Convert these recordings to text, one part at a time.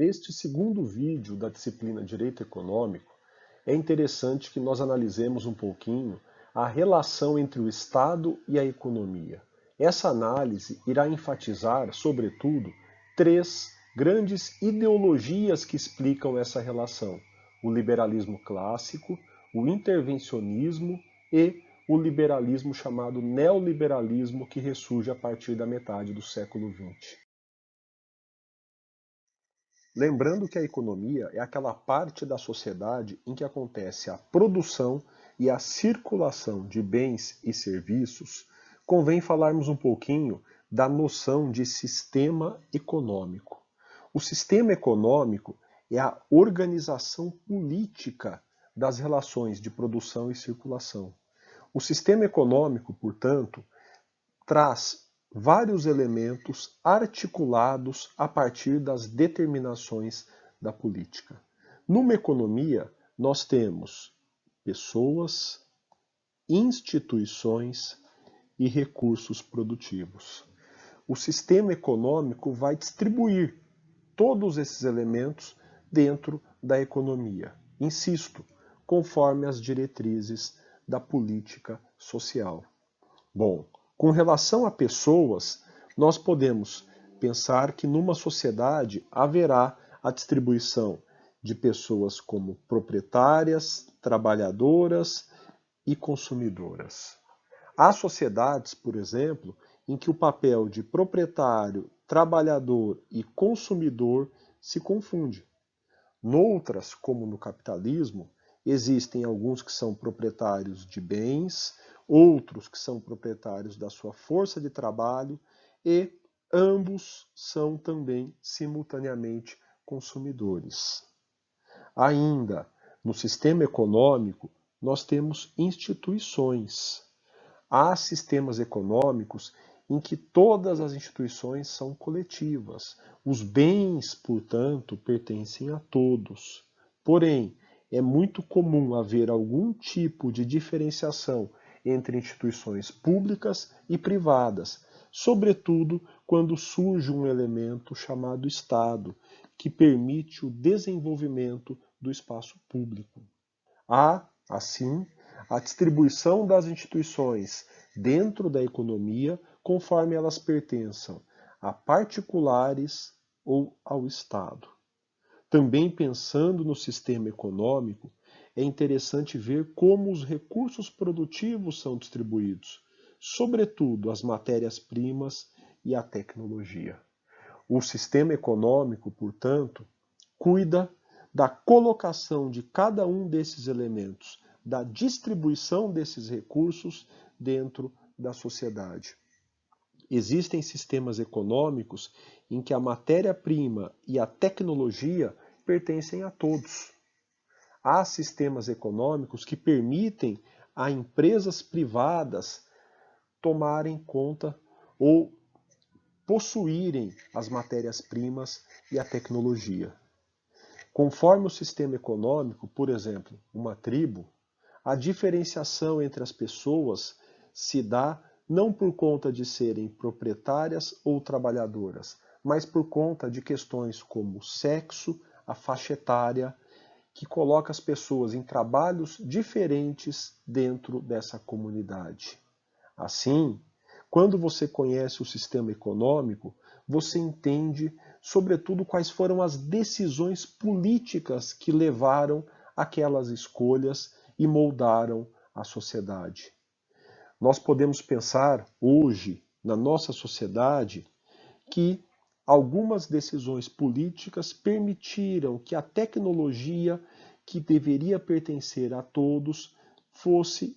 Neste segundo vídeo da disciplina Direito Econômico, é interessante que nós analisemos um pouquinho a relação entre o Estado e a economia. Essa análise irá enfatizar, sobretudo, três grandes ideologias que explicam essa relação: o liberalismo clássico, o intervencionismo e o liberalismo chamado neoliberalismo, que ressurge a partir da metade do século XX. Lembrando que a economia é aquela parte da sociedade em que acontece a produção e a circulação de bens e serviços, convém falarmos um pouquinho da noção de sistema econômico. O sistema econômico é a organização política das relações de produção e circulação. O sistema econômico, portanto, traz vários elementos articulados a partir das determinações da política. Numa economia, nós temos pessoas, instituições e recursos produtivos. O sistema econômico vai distribuir todos esses elementos dentro da economia. Insisto, conforme as diretrizes da política social. Bom, com relação a pessoas, nós podemos pensar que numa sociedade haverá a distribuição de pessoas como proprietárias, trabalhadoras e consumidoras. Há sociedades, por exemplo, em que o papel de proprietário, trabalhador e consumidor se confunde. Noutras, como no capitalismo, existem alguns que são proprietários de bens, outros que são proprietários da sua força de trabalho e ambos são também simultaneamente consumidores. Ainda, no sistema econômico, nós temos instituições. Há sistemas econômicos em que todas as instituições são coletivas. Os bens, portanto, pertencem a todos. Porém, é muito comum haver algum tipo de diferenciação entre instituições públicas e privadas, sobretudo quando surge um elemento chamado Estado, que permite o desenvolvimento do espaço público. Há, assim, a distribuição das instituições dentro da economia conforme elas pertençam a particulares ou ao Estado. Também pensando no sistema econômico, é interessante ver como os recursos produtivos são distribuídos, sobretudo as matérias-primas e a tecnologia. O sistema econômico, portanto, cuida da colocação de cada um desses elementos, da distribuição desses recursos dentro da sociedade. Existem sistemas econômicos em que a matéria-prima e a tecnologia pertencem a todos. Há sistemas econômicos que permitem a empresas privadas tomarem conta ou possuírem as matérias-primas e a tecnologia. Conforme o sistema econômico, por exemplo, uma tribo, a diferenciação entre as pessoas se dá não por conta de serem proprietárias ou trabalhadoras, mas por conta de questões como o sexo, a faixa etária, que coloca as pessoas em trabalhos diferentes dentro dessa comunidade. Assim, quando você conhece o sistema econômico, você entende, sobretudo, quais foram as decisões políticas que levaram aquelas escolhas e moldaram a sociedade. Nós podemos pensar hoje, na nossa sociedade, que algumas decisões políticas permitiram que a tecnologia que deveria pertencer a todos fosse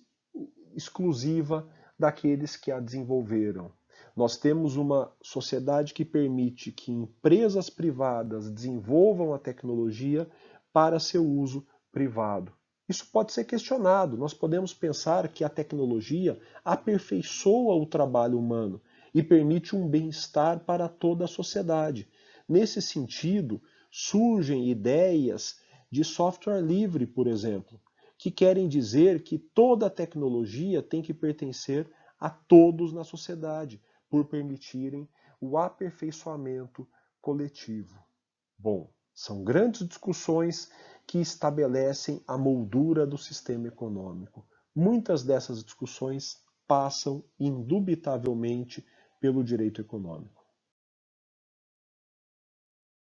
exclusiva daqueles que a desenvolveram. Nós temos uma sociedade que permite que empresas privadas desenvolvam a tecnologia para seu uso privado. Isso pode ser questionado. Nós podemos pensar que a tecnologia aperfeiçoa o trabalho humano e permite um bem-estar para toda a sociedade. Nesse sentido, surgem ideias de software livre, por exemplo, que querem dizer que toda a tecnologia tem que pertencer a todos na sociedade, por permitirem o aperfeiçoamento coletivo. Bom, São grandes discussões que estabelecem a moldura do sistema econômico. Muitas dessas discussões passam indubitavelmente pelo direito econômico.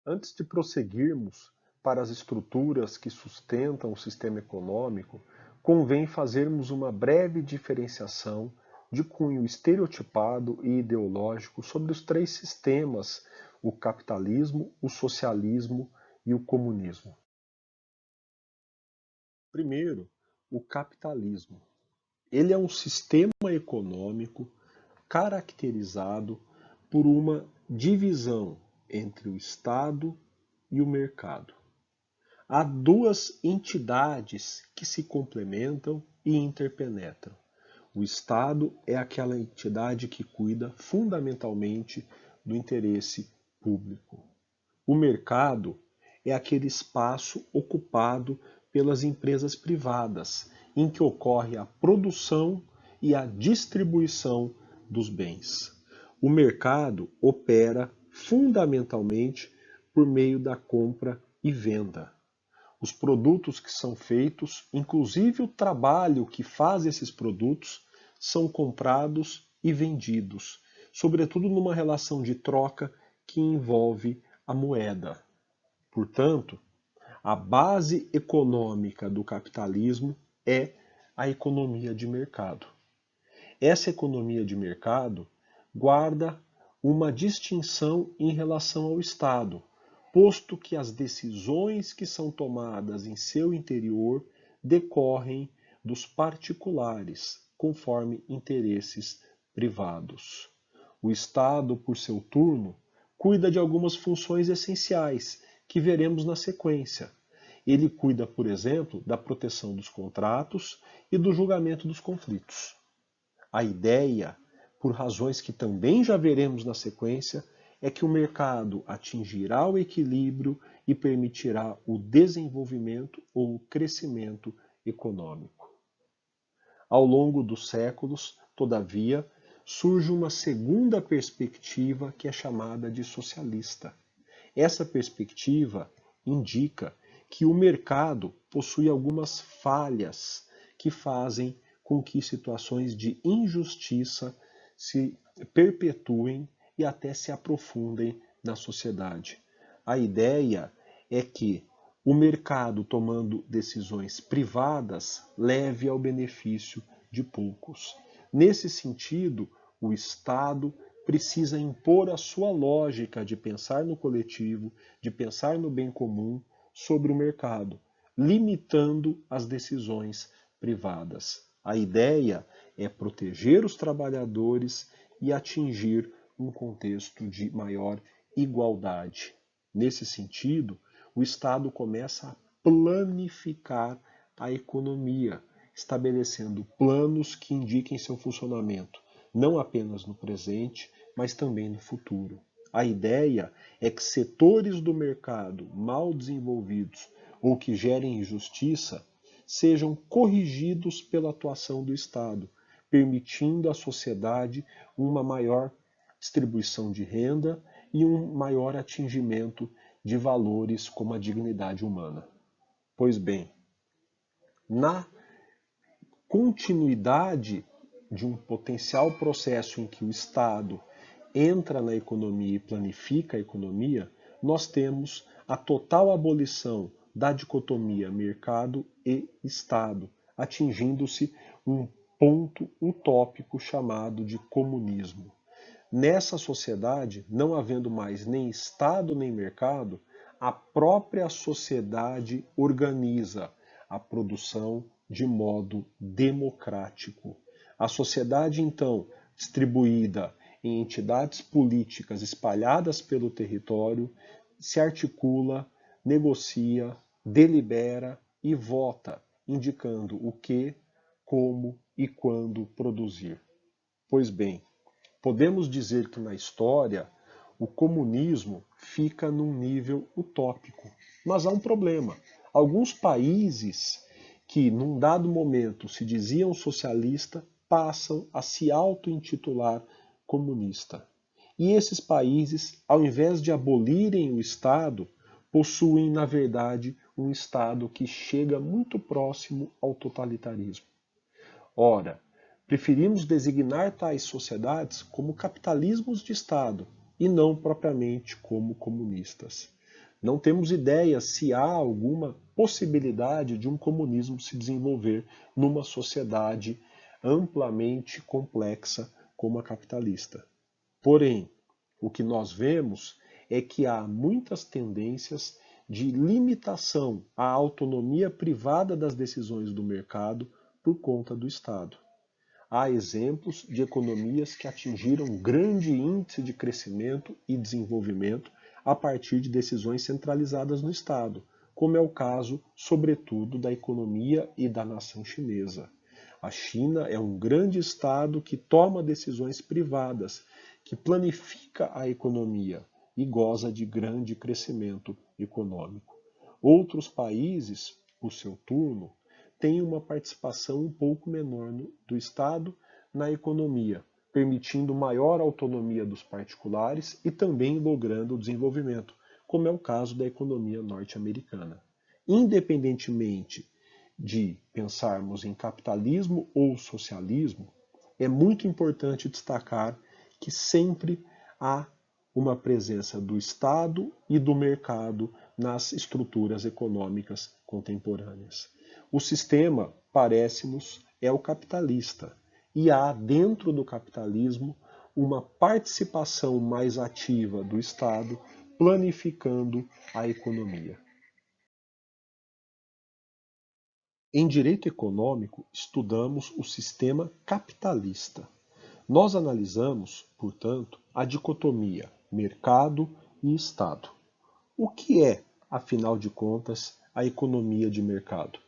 Antes de prosseguirmos para as estruturas que sustentam o sistema econômico, convém fazermos uma breve diferenciação de cunho estereotipado e ideológico sobre os três sistemas: o capitalismo, o socialismo e o comunismo. Primeiro, o capitalismo. Ele é um sistema econômico caracterizado por uma divisão entre o Estado e o mercado. Há duas entidades que se complementam e interpenetram. O Estado é aquela entidade que cuida fundamentalmente do interesse público. O mercado é aquele espaço ocupado pelas empresas privadas, em que ocorre a produção e a distribuição dos bens. O mercado opera fundamentalmente por meio da compra e venda. Os produtos que são feitos, inclusive o trabalho que faz esses produtos, são comprados e vendidos, sobretudo numa relação de troca que envolve a moeda. Portanto, a base econômica do capitalismo é a economia de mercado. Essa economia de mercado guarda uma distinção em relação ao Estado, posto que as decisões que são tomadas em seu interior decorrem dos particulares, conforme interesses privados. O Estado, por seu turno, cuida de algumas funções essenciais que veremos na sequência. Ele cuida, por exemplo, da proteção dos contratos e do julgamento dos conflitos. A ideia, por razões que também já veremos na sequência, é que o mercado atingirá o equilíbrio e permitirá o desenvolvimento ou o crescimento econômico. Ao longo dos séculos, todavia, surge uma segunda perspectiva que é chamada de socialista. Essa perspectiva indica que o mercado possui algumas falhas que fazem com que situações de injustiça se perpetuem e até se aprofundem na sociedade. A ideia é que o mercado, tomando decisões privadas, leve ao benefício de poucos. Nesse sentido, o Estado precisa impor a sua lógica de pensar no coletivo, de pensar no bem comum sobre o mercado, limitando as decisões privadas. A ideia é proteger os trabalhadores e atingir um contexto de maior igualdade. Nesse sentido, o Estado começa a planificar a economia, estabelecendo planos que indiquem seu funcionamento, não apenas no presente, mas também no futuro. A ideia é que setores do mercado mal desenvolvidos ou que gerem injustiça sejam corrigidos pela atuação do Estado, permitindo à sociedade uma maior distribuição de renda e um maior atingimento de valores como a dignidade humana. Pois bem, na continuidade de um potencial processo em que o Estado entra na economia e planifica a economia, nós temos a total abolição da dicotomia mercado e Estado, atingindo-se um ponto utópico chamado de comunismo. Nessa sociedade, não havendo mais nem Estado nem mercado, a própria sociedade organiza a produção de modo democrático. A sociedade, então, distribuída em entidades políticas espalhadas pelo território, se articula, negocia, delibera e vota, indicando o que, como e quando produzir. Pois bem, podemos dizer que na história o comunismo fica num nível utópico. Mas há um problema. Alguns países que num dado momento se diziam socialista passam a se auto-intitular comunista. E esses países, ao invés de abolirem o Estado, possuem, na verdade, um Estado que chega muito próximo ao totalitarismo. Ora, preferimos designar tais sociedades como capitalismos de Estado e não propriamente como comunistas. Não temos ideia se há alguma possibilidade de um comunismo se desenvolver numa sociedade amplamente complexa como a capitalista. Porém, o que nós vemos é que há muitas tendências de limitação à autonomia privada das decisões do mercado por conta do Estado. Há exemplos de economias que atingiram grande índice de crescimento e desenvolvimento a partir de decisões centralizadas no Estado, como é o caso, sobretudo, da economia e da nação chinesa. A China é um grande Estado que toma decisões privadas, que planifica a economia e goza de grande crescimento econômico. Outros países, por seu turno, têm uma participação um pouco menor do Estado na economia, permitindo maior autonomia dos particulares e também logrando o desenvolvimento, como é o caso da economia norte-americana. Independentemente de pensarmos em capitalismo ou socialismo, é muito importante destacar que sempre há uma presença do Estado e do mercado nas estruturas econômicas contemporâneas. O sistema, parece-nos, é o capitalista, e há dentro do capitalismo uma participação mais ativa do Estado planificando a economia. Em direito econômico, estudamos o sistema capitalista. Nós analisamos, portanto, a dicotomia mercado e Estado. O que é, afinal de contas, a economia de mercado?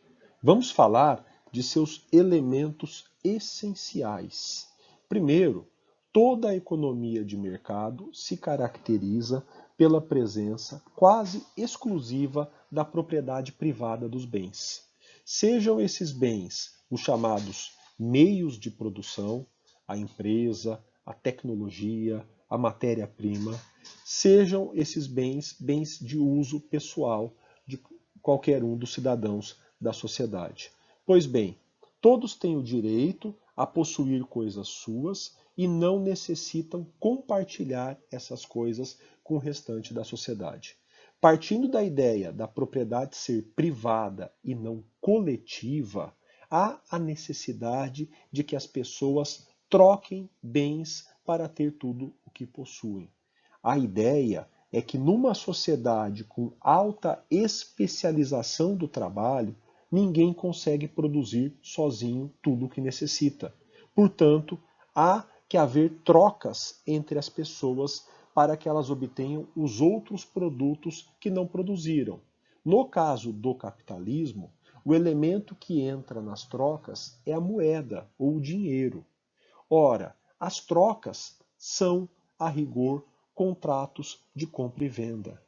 Vamos falar de seus elementos essenciais. Primeiro, toda a economia de mercado se caracteriza pela presença quase exclusiva da propriedade privada dos bens. Sejam esses bens os chamados meios de produção, a empresa, a tecnologia, a matéria-prima, sejam esses bens de uso pessoal de qualquer um dos cidadãos da sociedade. Pois bem, todos têm o direito a possuir coisas suas e não necessitam compartilhar essas coisas com o restante da sociedade. Partindo da ideia da propriedade ser privada e não coletiva, há a necessidade de que as pessoas troquem bens para ter tudo o que possuem. A ideia é que numa sociedade com alta especialização do trabalho, ninguém consegue produzir sozinho tudo o que necessita. Portanto, há que haver trocas entre as pessoas para que elas obtenham os outros produtos que não produziram. No caso do capitalismo, o elemento que entra nas trocas é a moeda ou o dinheiro. Ora, as trocas são, a rigor, contratos de compra e venda.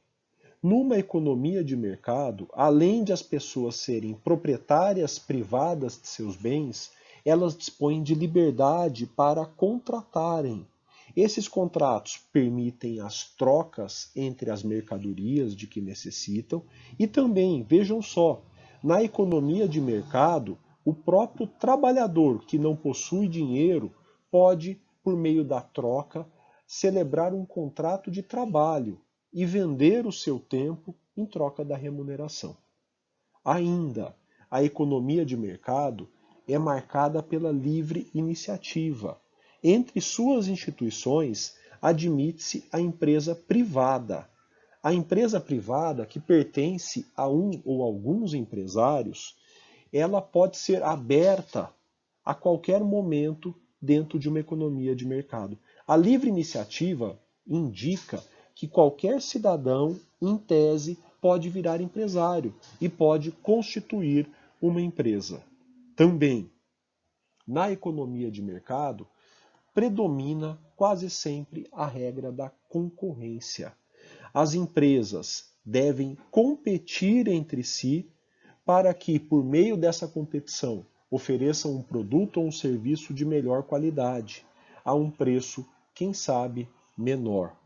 Numa economia de mercado, além de as pessoas serem proprietárias privadas de seus bens, elas dispõem de liberdade para contratarem. Esses contratos permitem as trocas entre as mercadorias de que necessitam e também, vejam só, na economia de mercado, o próprio trabalhador que não possui dinheiro pode, por meio da troca, celebrar um contrato de trabalho e vender o seu tempo em troca da remuneração. Ainda, a economia de mercado é marcada pela livre iniciativa. Entre suas instituições, admite-se a empresa privada. A empresa privada, que pertence a um ou alguns empresários, ela pode ser aberta a qualquer momento dentro de uma economia de mercado. A livre iniciativa indica que qualquer cidadão, em tese, pode virar empresário e pode constituir uma empresa. Também, na economia de mercado, predomina quase sempre a regra da concorrência. As empresas devem competir entre si para que, por meio dessa competição, ofereçam um produto ou um serviço de melhor qualidade, a um preço, quem sabe, menor.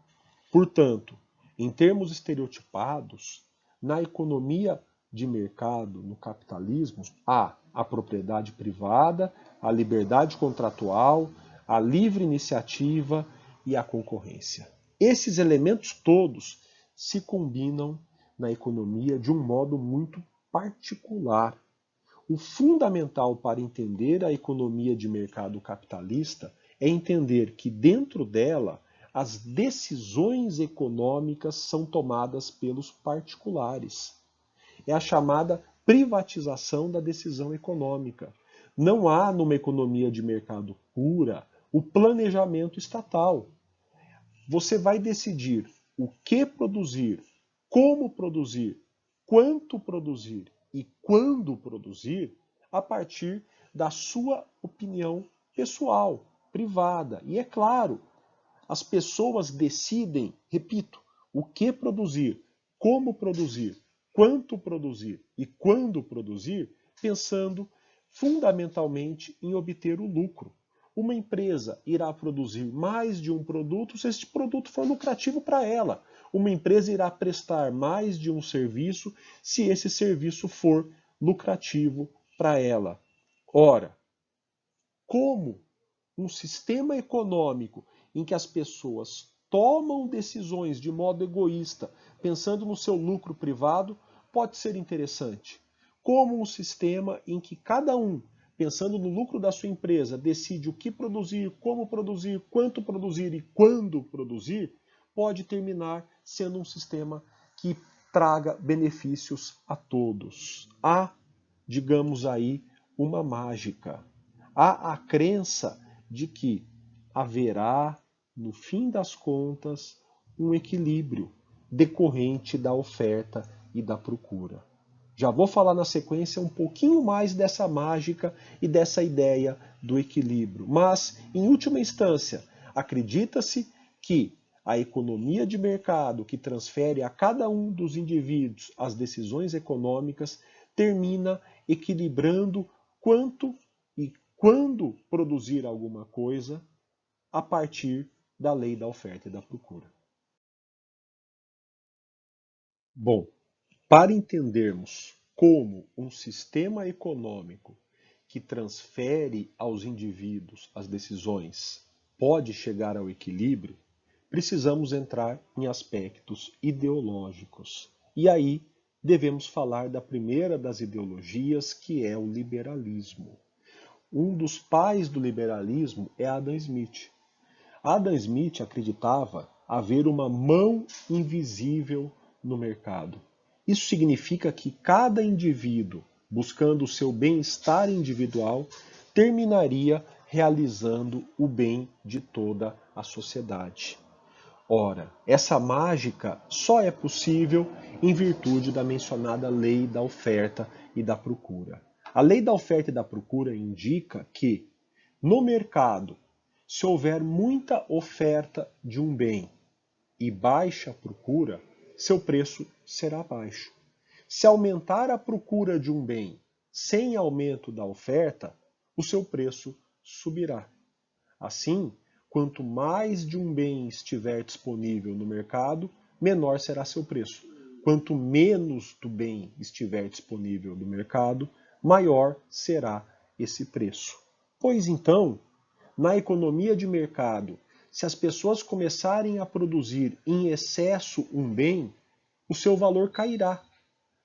Portanto, em termos estereotipados, Na economia de mercado, no capitalismo, há a propriedade privada, a liberdade contratual, a livre iniciativa e a concorrência. Esses elementos todos se combinam na economia de um modo muito particular. O fundamental para entender a economia de mercado capitalista é entender que dentro dela as decisões econômicas são tomadas pelos particulares. É a chamada privatização da decisão econômica. Não há numa economia de mercado pura o planejamento estatal. Você vai decidir o que produzir, como produzir, quanto produzir e quando produzir a partir da sua opinião pessoal, privada. E é claro, as pessoas decidem, repito, o que produzir, como produzir, quanto produzir e quando produzir, pensando fundamentalmente em obter o lucro. Uma empresa irá produzir mais de um produto se este produto for lucrativo para ela. Uma empresa irá prestar mais de um serviço se esse serviço for lucrativo para ela. Ora, como um sistema econômico em que as pessoas tomam decisões de modo egoísta, pensando no seu lucro privado, pode ser interessante. Como um sistema em que cada um, pensando no lucro da sua empresa, decide o que produzir, como produzir, quanto produzir e quando produzir, pode terminar sendo um sistema que traga benefícios a todos. Há, digamos aí, uma mágica. Há a crença de que haverá, no fim das contas, um equilíbrio decorrente da oferta e da procura. Já vou falar na sequência um pouquinho mais dessa mágica e dessa ideia do equilíbrio. Mas, em última instância, acredita-se que a economia de mercado, que transfere a cada um dos indivíduos as decisões econômicas, termina equilibrando quanto e quando produzir alguma coisa a partir da lei da oferta e da procura. Bom, para entendermos como um sistema econômico que transfere aos indivíduos as decisões pode chegar ao equilíbrio, precisamos entrar em aspectos ideológicos. E aí devemos falar da primeira das ideologias, que é o liberalismo. Um dos pais do liberalismo é Adam Smith. Adam Smith acreditava haver uma mão invisível no mercado. Isso significa que cada indivíduo, buscando o seu bem-estar individual, terminaria realizando o bem de toda a sociedade. Ora, essa mágica só é possível em virtude da mencionada lei da oferta e da procura. A lei da oferta e da procura indica que, no mercado, se houver muita oferta de um bem e baixa procura, seu preço será baixo. Se aumentar a procura de um bem sem aumento da oferta, o seu preço subirá. Assim, quanto mais de um bem estiver disponível no mercado, menor será seu preço. Quanto menos do bem estiver disponível no mercado, maior será esse preço. Pois então, na economia de mercado, se as pessoas começarem a produzir em excesso um bem, o seu valor cairá.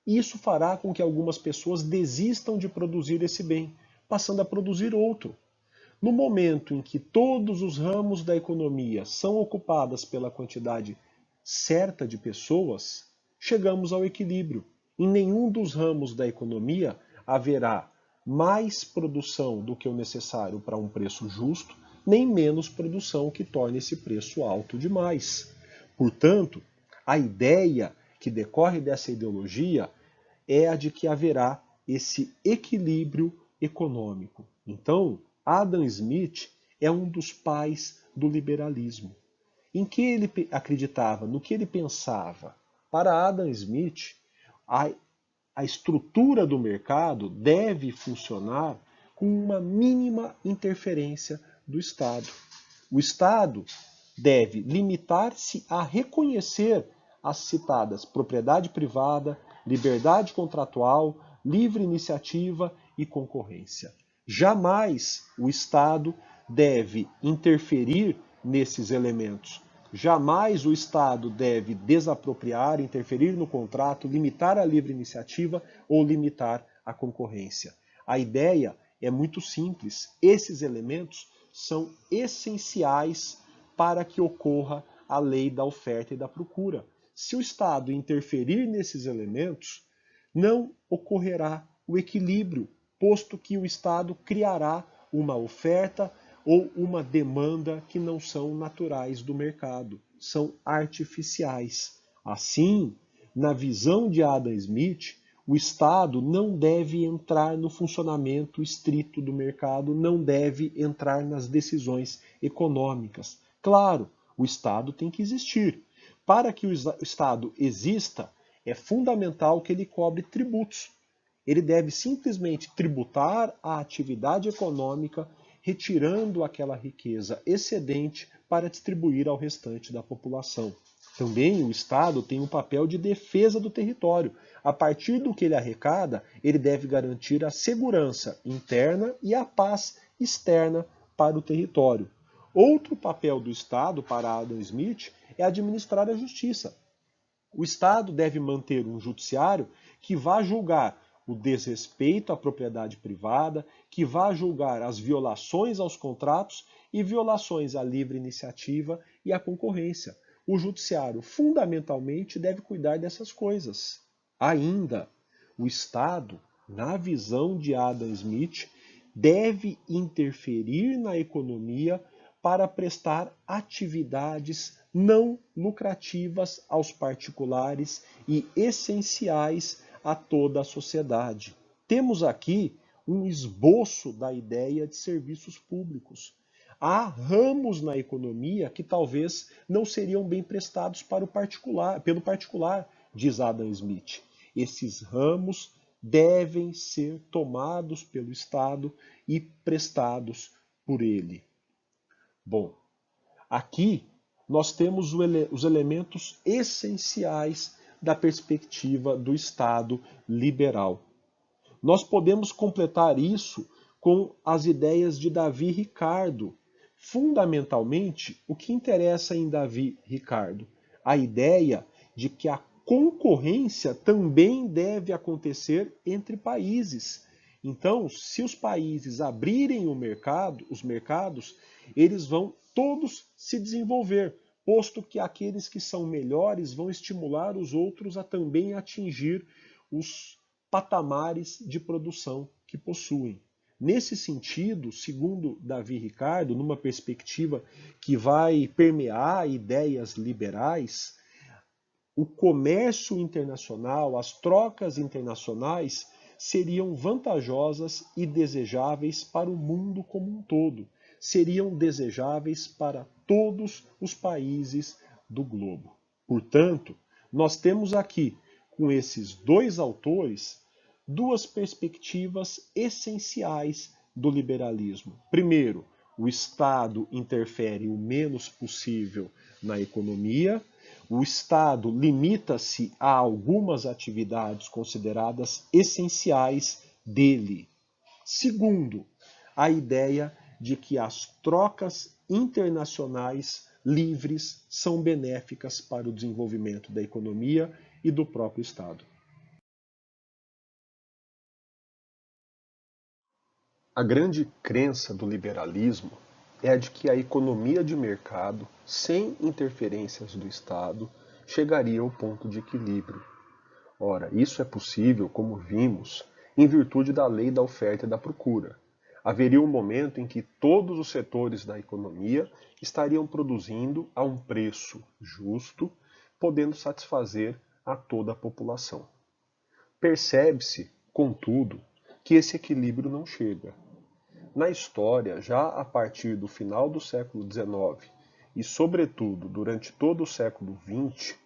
Isso fará com que algumas pessoas desistam de produzir esse bem, passando a produzir outro. No momento em que todos os ramos da economia são ocupados pela quantidade certa de pessoas, chegamos ao equilíbrio. Em nenhum dos ramos da economia haverá mais produção do que o necessário para um preço justo, nem menos produção que torne esse preço alto demais. Portanto, a ideia que decorre dessa ideologia é a de que haverá esse equilíbrio econômico. Então, Adam Smith é um dos pais do liberalismo. Em que ele acreditava, no que ele pensava? Para Adam Smith, a estrutura do mercado deve funcionar com uma mínima interferência do Estado. O Estado deve limitar-se a reconhecer as citadas propriedade privada, liberdade contratual, livre iniciativa e concorrência. Jamais o Estado deve interferir nesses elementos. Jamais o Estado deve desapropriar, interferir no contrato, limitar a livre iniciativa ou limitar a concorrência. A ideia é muito simples. Esses elementos são essenciais para que ocorra a lei da oferta e da procura. Se o Estado interferir nesses elementos, não ocorrerá o equilíbrio, posto que o Estado criará uma oferta ou uma demanda que não são naturais do mercado, são artificiais. Assim, na visão de Adam Smith, o Estado não deve entrar no funcionamento estrito do mercado, não deve entrar nas decisões econômicas. Claro, o Estado tem que existir. Para que o Estado exista, é fundamental que ele cobre tributos. Ele deve simplesmente tributar a atividade econômica, retirando aquela riqueza excedente para distribuir ao restante da população. Também o Estado tem um papel de defesa do território. A partir do que ele arrecada, ele deve garantir a segurança interna e a paz externa para o território. Outro papel do Estado, para Adam Smith, é administrar a justiça. O Estado deve manter um judiciário que vá julgar o desrespeito à propriedade privada, que vá julgar as violações aos contratos e violações à livre iniciativa e à concorrência. O judiciário, fundamentalmente, deve cuidar dessas coisas. Ainda, o Estado, na visão de Adam Smith, deve interferir na economia para prestar atividades não lucrativas aos particulares e essenciais a toda a sociedade. Temos aqui um esboço da ideia de serviços públicos. Há ramos na economia que talvez não seriam bem prestados para pelo particular, diz Adam Smith. Esses ramos devem ser tomados pelo Estado e prestados por ele. Bom, aqui nós temos os elementos essenciais da perspectiva do Estado liberal. Nós podemos completar isso com as ideias de Davi Ricardo. Fundamentalmente, o que interessa em Davi Ricardo? A ideia de que a concorrência também deve acontecer entre países. Então, se os países abrirem os mercados, eles vão todos se desenvolver, posto que aqueles que são melhores vão estimular os outros a também atingir os patamares de produção que possuem. Nesse sentido, segundo Davi Ricardo, numa perspectiva que vai permear ideias liberais, o comércio internacional, as trocas internacionais seriam vantajosas e desejáveis para o mundo como um todo. Seriam desejáveis para todos os países do globo. Portanto, nós temos aqui, com esses dois autores, duas perspectivas essenciais do liberalismo. Primeiro, o Estado interfere o menos possível na economia. O Estado limita-se a algumas atividades consideradas essenciais dele. Segundo, a ideia de que as trocas internacionais livres são benéficas para o desenvolvimento da economia e do próprio Estado. A grande crença do liberalismo é a de que a economia de mercado, sem interferências do Estado, chegaria ao ponto de equilíbrio. Ora, isso é possível, como vimos, em virtude da lei da oferta e da procura. Haveria um momento em que todos os setores da economia estariam produzindo a um preço justo, podendo satisfazer a toda a população. Percebe-se, contudo, que esse equilíbrio não chega. Na história, já a partir do final do século XIX e, sobretudo, durante todo o século XX,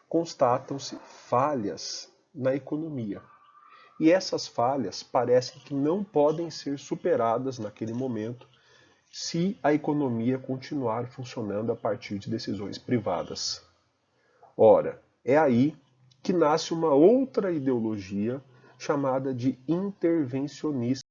constatam-se falhas na economia. E essas falhas parecem que não podem ser superadas naquele momento se a economia continuar funcionando a partir de decisões privadas. Ora, é aí que nasce uma outra ideologia chamada de intervencionista.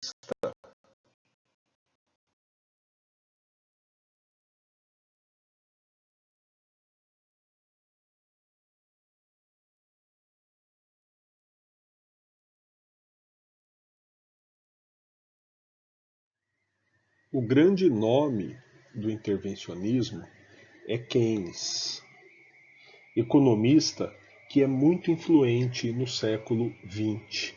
O grande nome do intervencionismo é Keynes, economista que é muito influente no século XX.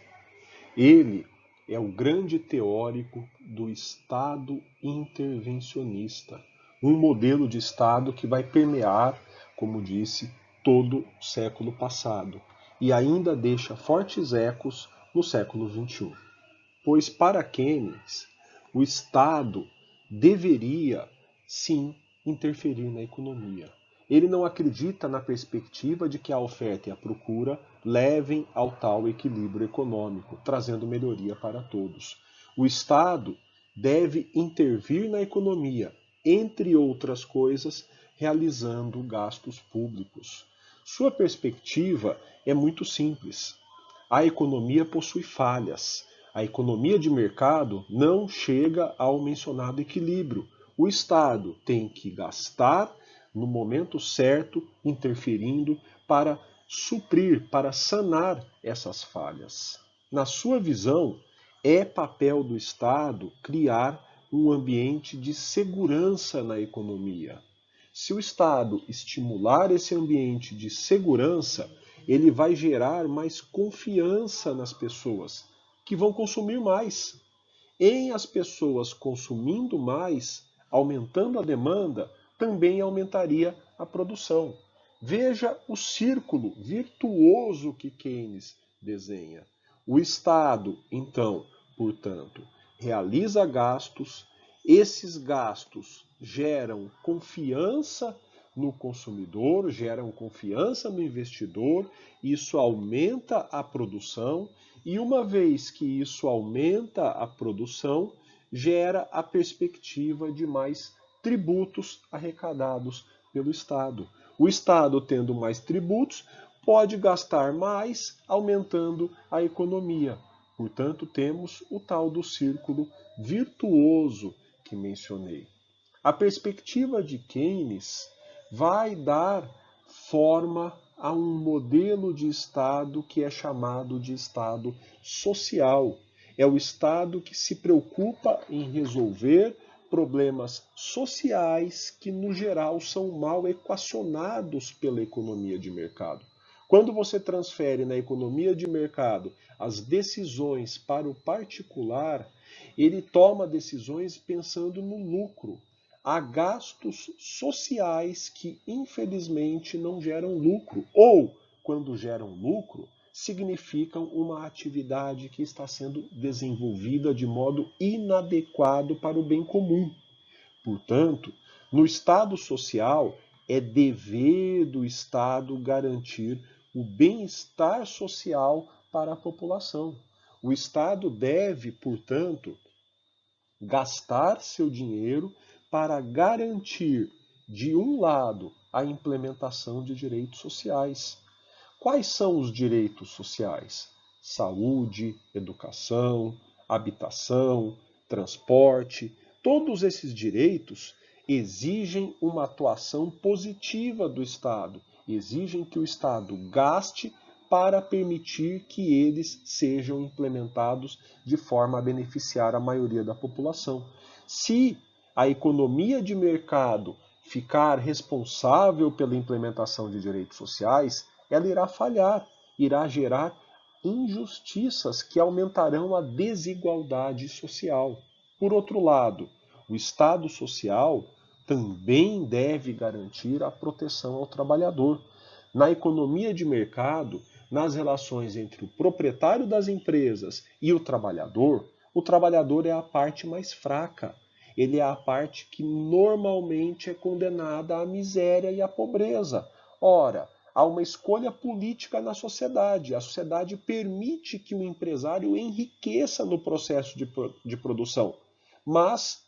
Ele é o grande teórico do Estado intervencionista, um modelo de Estado que vai permear, como disse, todo o século passado e ainda deixa fortes ecos no século XXI. Pois, para Keynes, o Estado deveria, sim, interferir na economia. Ele não acredita na perspectiva de que a oferta e a procura levem ao tal equilíbrio econômico, trazendo melhoria para todos. O Estado deve intervir na economia, entre outras coisas, realizando gastos públicos. Sua perspectiva é muito simples. A economia possui falhas. A economia de mercado não chega ao mencionado equilíbrio. O Estado tem que gastar no momento certo, interferindo para suprir, para sanar essas falhas. Na sua visão, é papel do Estado criar um ambiente de segurança na economia. Se o Estado estimular esse ambiente de segurança, ele vai gerar mais confiança nas pessoas, que vão consumir mais. Em as pessoas consumindo mais, aumentando a demanda, também aumentaria a produção. Veja o círculo virtuoso que Keynes desenha. O Estado, então, portanto, realiza gastos, esses gastos geram confiança no consumidor, geram confiança no investidor, isso aumenta a produção e uma vez que isso aumenta a produção, gera a perspectiva de mais tributos arrecadados pelo Estado. O Estado, tendo mais tributos, pode gastar mais, aumentando a economia. Portanto, temos o tal do círculo virtuoso que mencionei. A perspectiva de Keynes vai dar forma a um modelo de Estado que é chamado de Estado social. É o Estado que se preocupa em resolver problemas sociais que, no geral, são mal equacionados pela economia de mercado. Quando você transfere na economia de mercado as decisões para o particular, ele toma decisões pensando no lucro. Há gastos sociais que, infelizmente, não geram lucro, ou, quando geram lucro, significam uma atividade que está sendo desenvolvida de modo inadequado para o bem comum. Portanto, no Estado social, é dever do Estado garantir o bem-estar social para a população. O Estado deve, portanto, gastar seu dinheiro para garantir, de um lado, a implementação de direitos sociais. Quais são os direitos sociais? Saúde, educação, habitação, transporte. Todos esses direitos exigem uma atuação positiva do Estado, exigem que o Estado gaste para permitir que eles sejam implementados de forma a beneficiar a maioria da população. Se a economia de mercado ficar responsável pela implementação de direitos sociais, ela irá falhar, irá gerar injustiças que aumentarão a desigualdade social. Por outro lado, o Estado social também deve garantir a proteção ao trabalhador. Na economia de mercado, nas relações entre o proprietário das empresas e o trabalhador é a parte mais fraca. Ele é a parte que normalmente é condenada à miséria e à pobreza. Ora, há uma escolha política na sociedade. A sociedade permite que o empresário enriqueça no processo de produção, mas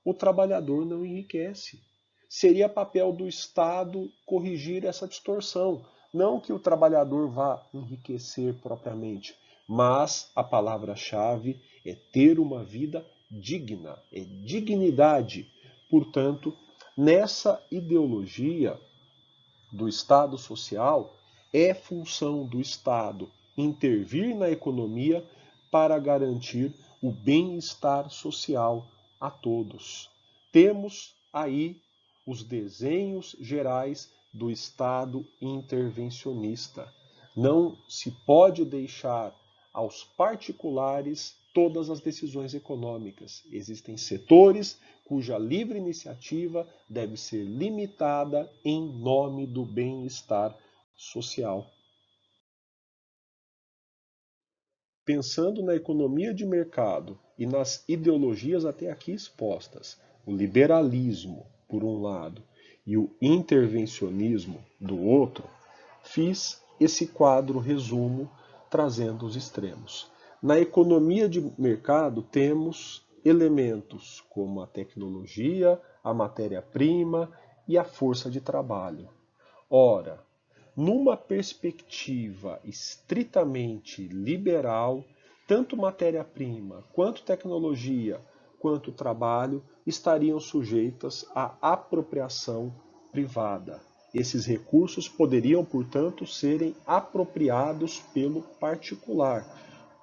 o trabalhador não enriquece. Seria papel do Estado corrigir essa distorção. Não que o trabalhador vá enriquecer propriamente, mas a palavra-chave é ter uma vida digna, é dignidade. Portanto, nessa ideologia do Estado social, é função do Estado intervir na economia para garantir o bem-estar social a todos. Temos aí os desenhos gerais do Estado intervencionista. Não se pode deixar aos particulares todas as decisões econômicas. Existem setores cuja livre iniciativa deve ser limitada em nome do bem-estar social. Pensando na economia de mercado e nas ideologias até aqui expostas, o liberalismo, por um lado, e o intervencionismo, do outro, fiz esse quadro resumo trazendo os extremos. Na economia de mercado temos elementos como a tecnologia, a matéria-prima e a força de trabalho. Ora, numa perspectiva estritamente liberal, tanto matéria-prima, quanto tecnologia, quanto trabalho estariam sujeitas à apropriação privada. Esses recursos poderiam, portanto, serem apropriados pelo particular.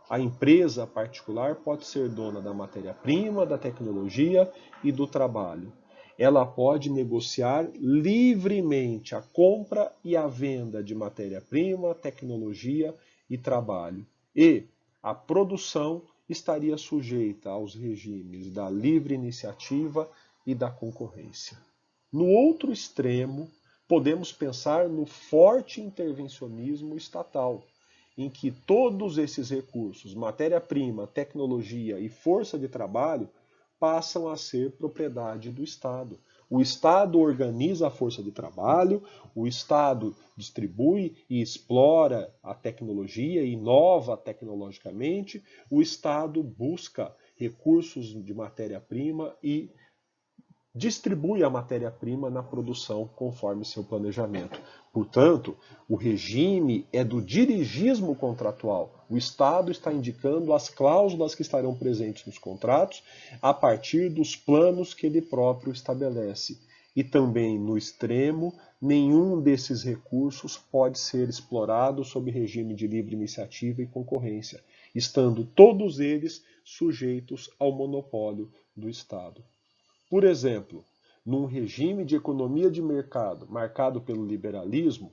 A empresa particular pode ser dona da matéria-prima, da tecnologia e do trabalho. Ela pode negociar livremente a compra e a venda de matéria-prima, tecnologia e trabalho. E a produção estaria sujeita aos regimes da livre iniciativa e da concorrência. No outro extremo, podemos pensar no forte intervencionismo estatal, em que todos esses recursos, matéria-prima, tecnologia e força de trabalho, passam a ser propriedade do Estado. O Estado organiza a força de trabalho, o Estado distribui e explora a tecnologia, inova tecnologicamente, o Estado busca recursos de matéria-prima e distribui a matéria-prima na produção conforme seu planejamento. Portanto, o regime é do dirigismo contratual. O Estado está indicando as cláusulas que estarão presentes nos contratos a partir dos planos que ele próprio estabelece. E também, no extremo, nenhum desses recursos pode ser explorado sob regime de livre iniciativa e concorrência, estando todos eles sujeitos ao monopólio do Estado. Por exemplo, num regime de economia de mercado marcado pelo liberalismo,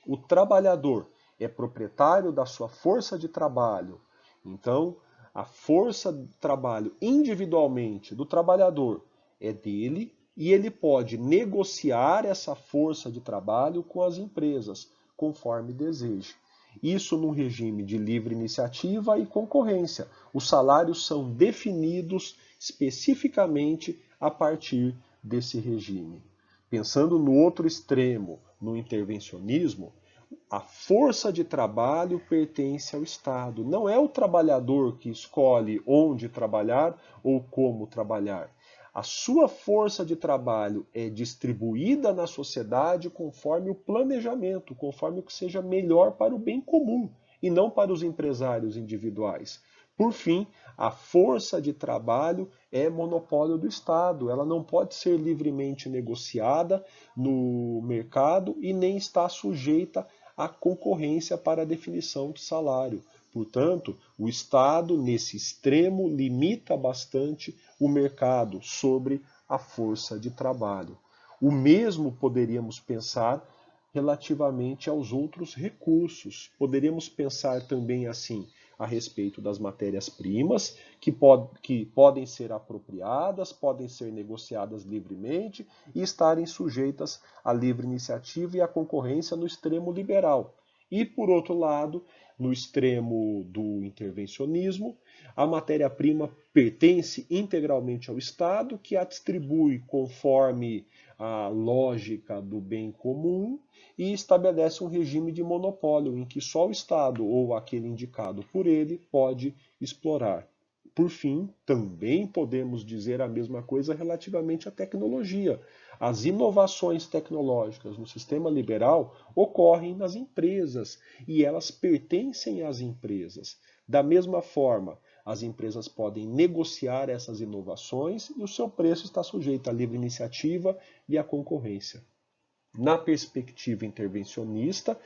o trabalhador é proprietário da sua força de trabalho. Então, a força de trabalho individualmente do trabalhador é dele e ele pode negociar essa força de trabalho com as empresas, conforme deseje. Isso num regime de livre iniciativa e concorrência. Os salários são definidos especificamente a partir desse regime. Pensando no outro extremo, no intervencionismo, a força de trabalho pertence ao Estado. Não é o trabalhador que escolhe onde trabalhar ou como trabalhar. A sua força de trabalho é distribuída na sociedade conforme o planejamento, conforme o que seja melhor para o bem comum e não para os empresários individuais. Por fim, a força de trabalho é monopólio do Estado. Ela não pode ser livremente negociada no mercado e nem está sujeita à concorrência para a definição de salário. Portanto, o Estado, nesse extremo, limita bastante o mercado sobre a força de trabalho. O mesmo poderíamos pensar relativamente aos outros recursos. Poderíamos pensar também assim a respeito das matérias-primas, que podem ser apropriadas, podem ser negociadas livremente e estarem sujeitas à livre iniciativa e à concorrência no extremo liberal. E, por outro lado, no extremo do intervencionismo, a matéria-prima pertence integralmente ao Estado, que a distribui conforme a lógica do bem comum e estabelece um regime de monopólio em que só o Estado ou aquele indicado por ele pode explorar. Por fim, também podemos dizer a mesma coisa relativamente à tecnologia. As inovações tecnológicas no sistema liberal ocorrem nas empresas e elas pertencem às empresas. Da mesma forma, as empresas podem negociar essas inovações e o seu preço está sujeito à livre iniciativa e à concorrência. Na perspectiva intervencionista,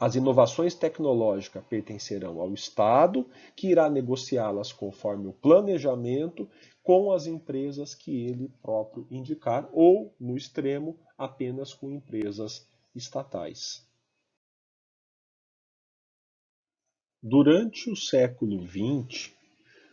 as inovações tecnológicas pertencerão ao Estado, que irá negociá-las conforme o planejamento com as empresas que ele próprio indicar, ou, no extremo, apenas com empresas estatais. Durante o século XX,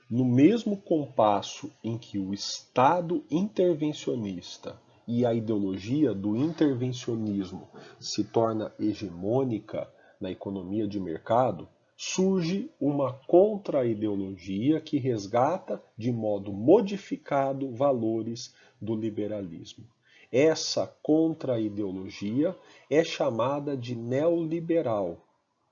no mesmo compasso em que o Estado intervencionista e a ideologia do intervencionismo se torna hegemônica na economia de mercado, surge uma contra-ideologia que resgata de modo modificado valores do liberalismo. Essa contra-ideologia é chamada de neoliberal.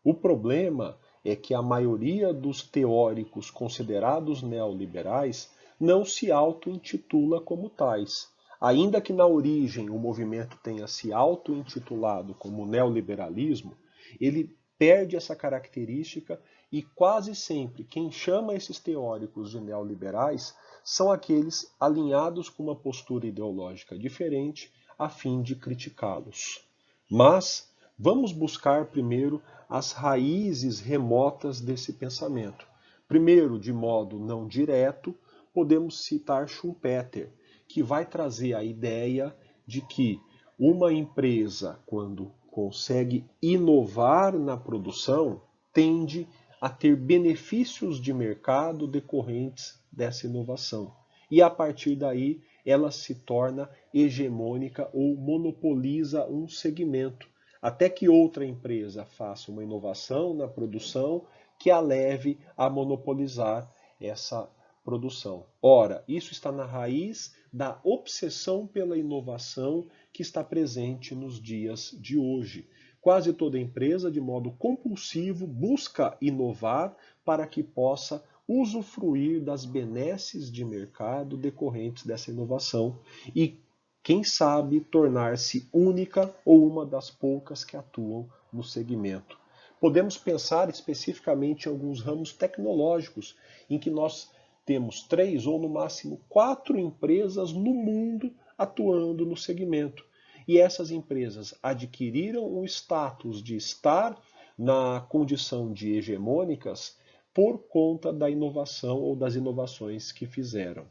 O problema é que a maioria dos teóricos considerados neoliberais não se auto-intitula como tais. Ainda que na origem o movimento tenha se auto-intitulado como neoliberalismo, ele perde essa característica e quase sempre quem chama esses teóricos de neoliberais são aqueles alinhados com uma postura ideológica diferente a fim de criticá-los. Mas vamos buscar primeiro as raízes remotas desse pensamento. Primeiro, de modo não direto, podemos citar Schumpeter, que vai trazer a ideia de que uma empresa, quando consegue inovar na produção, tende a ter benefícios de mercado decorrentes dessa inovação. E a partir daí, ela se torna hegemônica ou monopoliza um segmento, até que outra empresa faça uma inovação na produção que a leve a monopolizar essa produção. Ora, isso está na raiz da obsessão pela inovação que está presente nos dias de hoje. Quase toda empresa, de modo compulsivo, busca inovar para que possa usufruir das benesses de mercado decorrentes dessa inovação e, quem sabe, tornar-se única ou uma das poucas que atuam no segmento. Podemos pensar especificamente em alguns ramos tecnológicos em que nós temos 3 ou no máximo 4 empresas no mundo atuando no segmento. E essas empresas adquiriram o status de estar na condição de hegemônicas por conta da inovação ou das inovações que fizeram.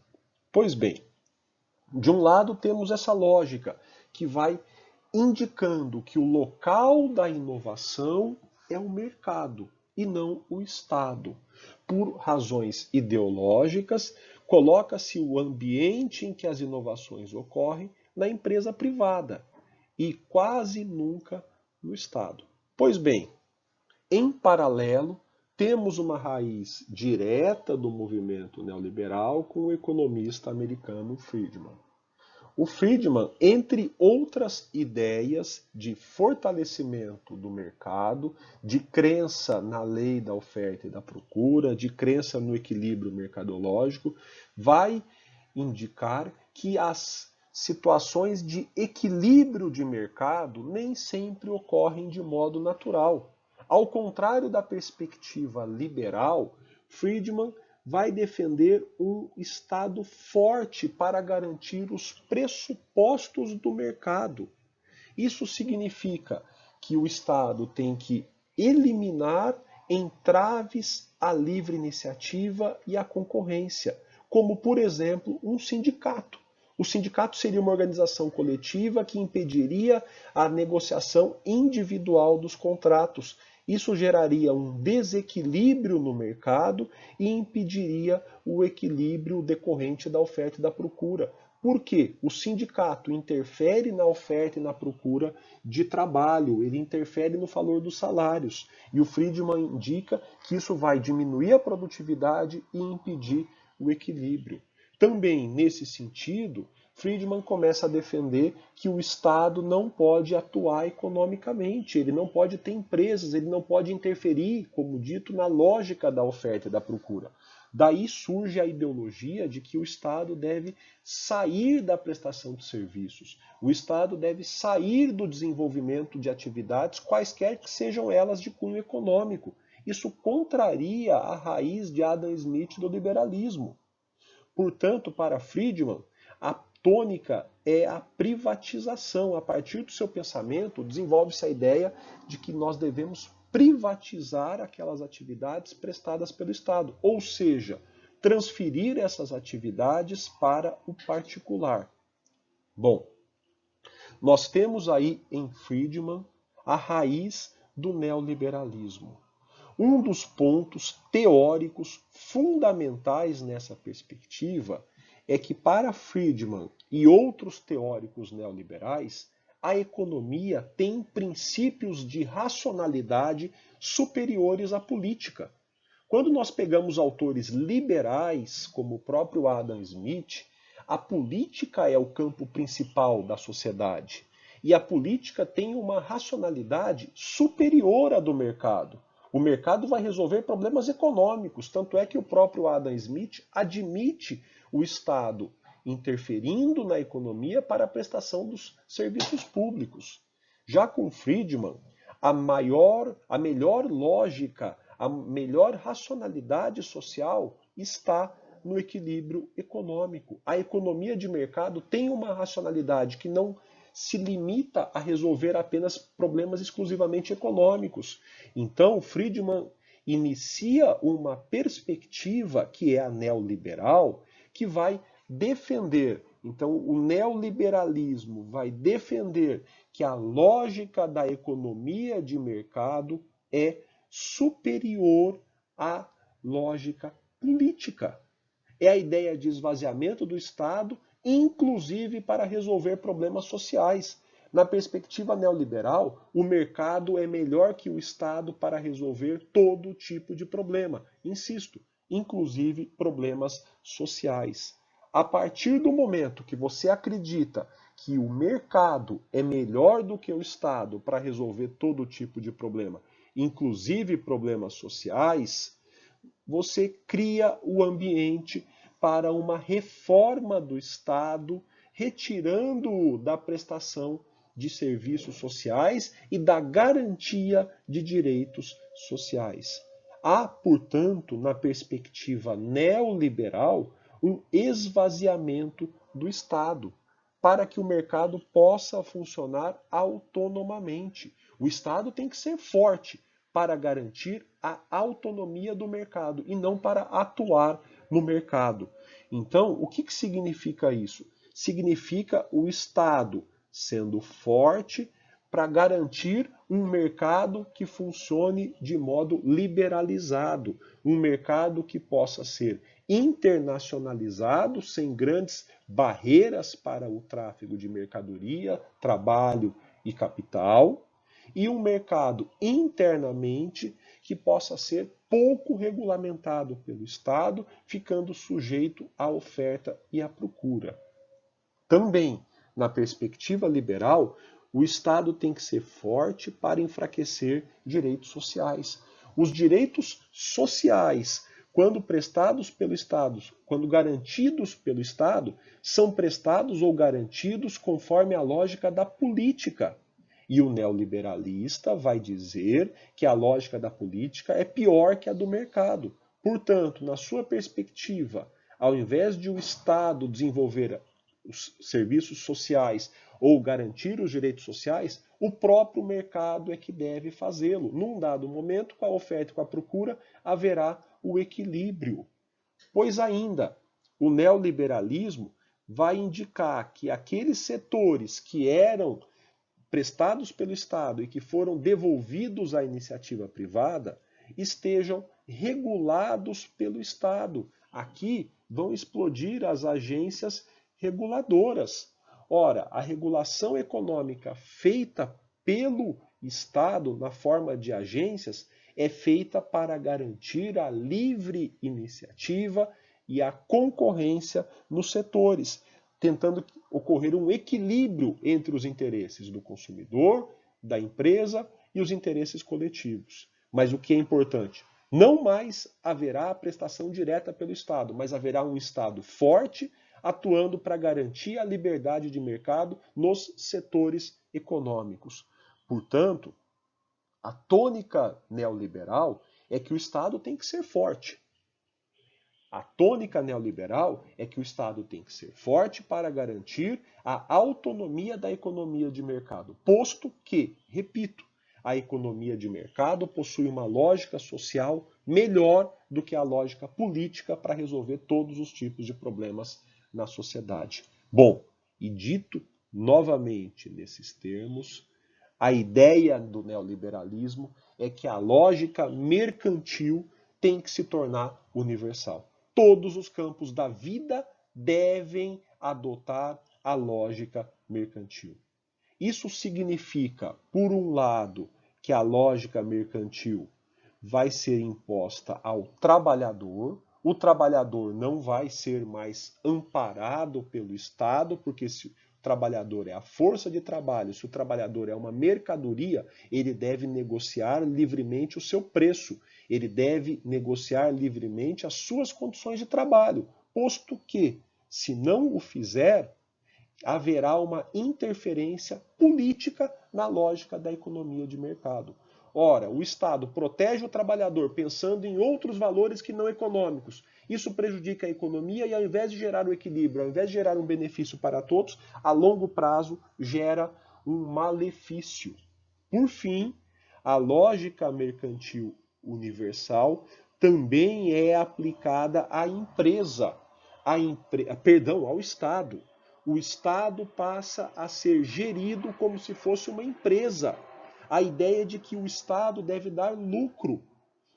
Pois bem, de um lado temos essa lógica que vai indicando que o local da inovação é o mercado e não o Estado. Por razões ideológicas, coloca-se o ambiente em que as inovações ocorrem na empresa privada e quase nunca no Estado. Pois bem, em paralelo, temos uma raiz direta do movimento neoliberal com o economista americano Friedman. O Friedman, entre outras ideias de fortalecimento do mercado, de crença na lei da oferta e da procura, de crença no equilíbrio mercadológico, vai indicar que as situações de equilíbrio de mercado nem sempre ocorrem de modo natural. Ao contrário da perspectiva liberal, Friedman vai defender um Estado forte para garantir os pressupostos do mercado. Isso significa que o Estado tem que eliminar entraves à livre iniciativa e à concorrência, como, por exemplo, um sindicato. O sindicato seria uma organização coletiva que impediria a negociação individual dos contratos. Isso geraria um desequilíbrio no mercado e impediria o equilíbrio decorrente da oferta e da procura. Por quê? O sindicato interfere na oferta e na procura de trabalho, ele interfere no valor dos salários. E o Friedman indica que isso vai diminuir a produtividade e impedir o equilíbrio. Também, nesse sentido, Friedman começa a defender que o Estado não pode atuar economicamente, ele não pode ter empresas, ele não pode interferir, como dito, na lógica da oferta e da procura. Daí surge a ideologia de que o Estado deve sair da prestação de serviços, o Estado deve sair do desenvolvimento de atividades, quaisquer que sejam elas de cunho econômico. Isso contraria a raiz de Adam Smith do liberalismo. Portanto, para Friedman, a tônica é a privatização. A partir do seu pensamento, desenvolve-se a ideia de que nós devemos privatizar aquelas atividades prestadas pelo Estado, ou seja, transferir essas atividades para o particular. Bom, nós temos aí em Friedman a raiz do neoliberalismo. Um dos pontos teóricos fundamentais nessa perspectiva é que, para Friedman e outros teóricos neoliberais, a economia tem princípios de racionalidade superiores à política. Quando nós pegamos autores liberais, como o próprio Adam Smith, a política é o campo principal da sociedade. E a política tem uma racionalidade superior à do mercado. O mercado vai resolver problemas econômicos, tanto é que o próprio Adam Smith admite o Estado interferindo na economia para a prestação dos serviços públicos. Já com Friedman, a melhor lógica, a melhor racionalidade social está no equilíbrio econômico. A economia de mercado tem uma racionalidade que não se limita a resolver apenas problemas exclusivamente econômicos. Então, Friedman inicia uma perspectiva que é a neoliberal, que vai defender. Então, o neoliberalismo vai defender que a lógica da economia de mercado é superior à lógica política. É a ideia de esvaziamento do Estado, inclusive para resolver problemas sociais. Na perspectiva neoliberal, o mercado é melhor que o Estado para resolver todo tipo de problema. Insisto, inclusive problemas sociais. A partir do momento que você acredita que o mercado é melhor do que o Estado para resolver todo tipo de problema, inclusive problemas sociais, você cria o ambiente para uma reforma do Estado, retirando-o da prestação de serviços sociais e da garantia de direitos sociais. Há, portanto, na perspectiva neoliberal, um esvaziamento do Estado, para que o mercado possa funcionar autonomamente. O Estado tem que ser forte para garantir a autonomia do mercado e não para atuar no mercado. Então, o que significa isso? Significa o Estado sendo forte para garantir um mercado que funcione de modo liberalizado, um mercado que possa ser internacionalizado, sem grandes barreiras para o tráfego de mercadoria, trabalho e capital, e um mercado internamente que possa ser pouco regulamentado pelo Estado, ficando sujeito à oferta e à procura. Também, na perspectiva liberal, o Estado tem que ser forte para enfraquecer direitos sociais. Os direitos sociais, quando prestados pelo Estado, quando garantidos pelo Estado, são prestados ou garantidos conforme a lógica da política. E o neoliberalista vai dizer que a lógica da política é pior que a do mercado. Portanto, na sua perspectiva, ao invés de o Estado desenvolver os serviços sociais ou garantir os direitos sociais, o próprio mercado é que deve fazê-lo. Num dado momento, com a oferta e com a procura, haverá o equilíbrio. Pois ainda, o neoliberalismo vai indicar que aqueles setores que eram prestados pelo Estado e que foram devolvidos à iniciativa privada estejam regulados pelo Estado. Aqui vão explodir as agências reguladoras. Ora, a regulação econômica feita pelo Estado na forma de agências é feita para garantir a livre iniciativa e a concorrência nos setores, tentando ocorrer um equilíbrio entre os interesses do consumidor, da empresa e os interesses coletivos. Mas o que é importante? Não mais haverá a prestação direta pelo Estado, mas haverá um Estado forte atuando para garantir a liberdade de mercado nos setores econômicos. Portanto, a tônica neoliberal é que o Estado tem que ser forte. A tônica neoliberal é que o Estado tem que ser forte para garantir a autonomia da economia de mercado, posto que, repito, a economia de mercado possui uma lógica social melhor do que a lógica política para resolver todos os tipos de problemas na sociedade. Bom, e dito novamente nesses termos, a ideia do neoliberalismo é que a lógica mercantil tem que se tornar universal. Todos os campos da vida devem adotar a lógica mercantil. Isso significa, por um lado, que a lógica mercantil vai ser imposta ao trabalhador. O trabalhador não vai ser mais amparado pelo Estado, porque se o trabalhador é a força de trabalho, se o trabalhador é uma mercadoria, ele deve negociar livremente o seu preço, ele deve negociar livremente as suas condições de trabalho, posto que, se não o fizer, haverá uma interferência política na lógica da economia de mercado. Ora, o Estado protege o trabalhador pensando em outros valores que não econômicos. Isso prejudica a economia e, ao invés de gerar o equilíbrio, ao invés de gerar um benefício para todos, a longo prazo gera um malefício. Por fim, a lógica mercantil universal também é aplicada à empresa, ao Estado. O Estado passa a ser gerido como se fosse uma empresa. A ideia de que o Estado deve dar lucro.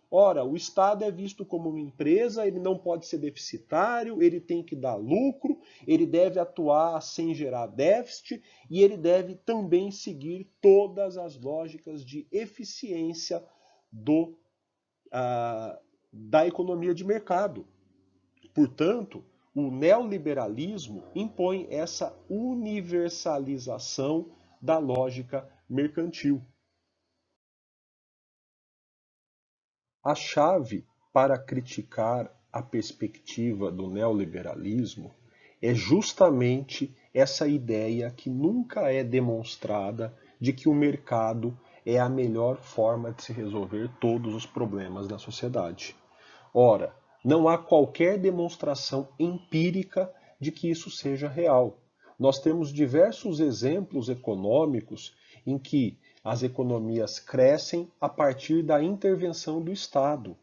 Ora, o Estado é visto como uma empresa, ele não pode ser deficitário, ele tem que dar lucro, ele deve atuar sem gerar déficit e ele deve também seguir todas as lógicas de eficiência da economia de mercado. Portanto, o neoliberalismo impõe essa universalização da lógica mercantil. A chave para criticar a perspectiva do neoliberalismo é justamente essa ideia que nunca é demonstrada de que o mercado é a melhor forma de se resolver todos os problemas da sociedade. Ora, não há qualquer demonstração empírica de que isso seja real. Nós temos diversos exemplos econômicos em que as economias crescem a partir da intervenção do Estado.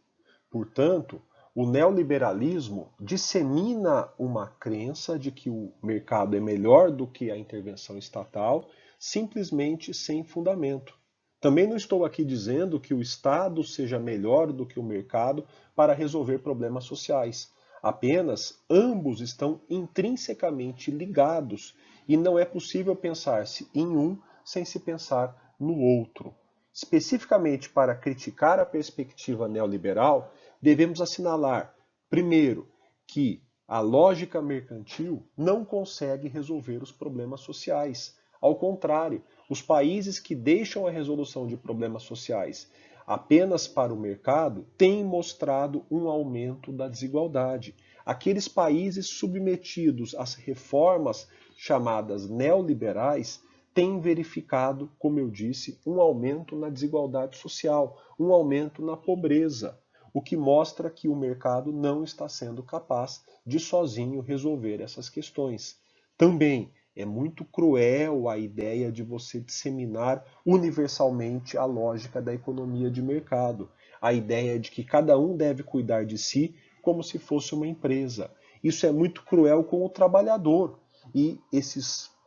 Portanto, o neoliberalismo dissemina uma crença de que o mercado é melhor do que a intervenção estatal, simplesmente sem fundamento. Também não estou aqui dizendo que o Estado seja melhor do que o mercado para resolver problemas sociais. Apenas ambos estão intrinsecamente ligados e não é possível pensar-se em um sem se pensar no outro. Especificamente para criticar a perspectiva neoliberal, devemos assinalar, primeiro, que a lógica mercantil não consegue resolver os problemas sociais. Ao contrário, os países que deixam a resolução de problemas sociais apenas para o mercado têm mostrado um aumento da desigualdade. Aqueles países submetidos às reformas chamadas neoliberais têm verificado, como eu disse, um aumento na desigualdade social, um aumento na pobreza, o que mostra que o mercado não está sendo capaz de sozinho resolver essas questões. Também é muito cruel a ideia de você disseminar universalmente a lógica da economia de mercado, a ideia de que cada um deve cuidar de si como se fosse uma empresa. Isso é muito cruel com o trabalhador e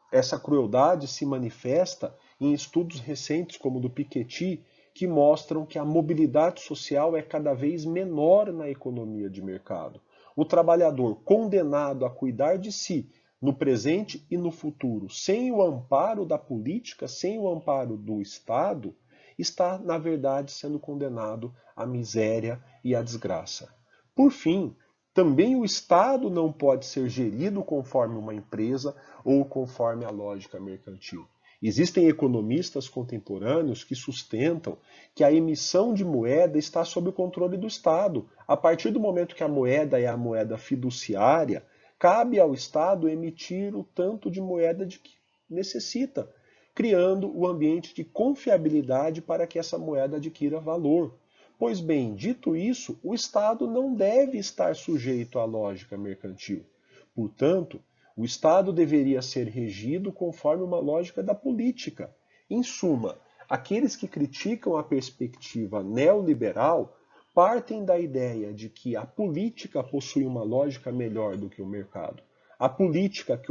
essa crueldade se manifesta em estudos recentes, como o do Piketty, que mostram que a mobilidade social é cada vez menor na economia de mercado. O trabalhador condenado a cuidar de si no presente e no futuro, sem o amparo da política, sem o amparo do Estado, está, na verdade, sendo condenado à miséria e à desgraça. Por fim, também o Estado não pode ser gerido conforme uma empresa ou conforme a lógica mercantil. Existem economistas contemporâneos que sustentam que a emissão de moeda está sob o controle do Estado. A partir do momento que a moeda é a moeda fiduciária, cabe ao Estado emitir o tanto de moeda de que necessita, criando o ambiente de confiabilidade para que essa moeda adquira valor. Pois bem, dito isso, o Estado não deve estar sujeito à lógica mercantil. Portanto, o Estado deveria ser regido conforme uma lógica da política. Em suma, aqueles que criticam a perspectiva neoliberal partem da ideia de que a política possui uma lógica melhor do que o mercado. A política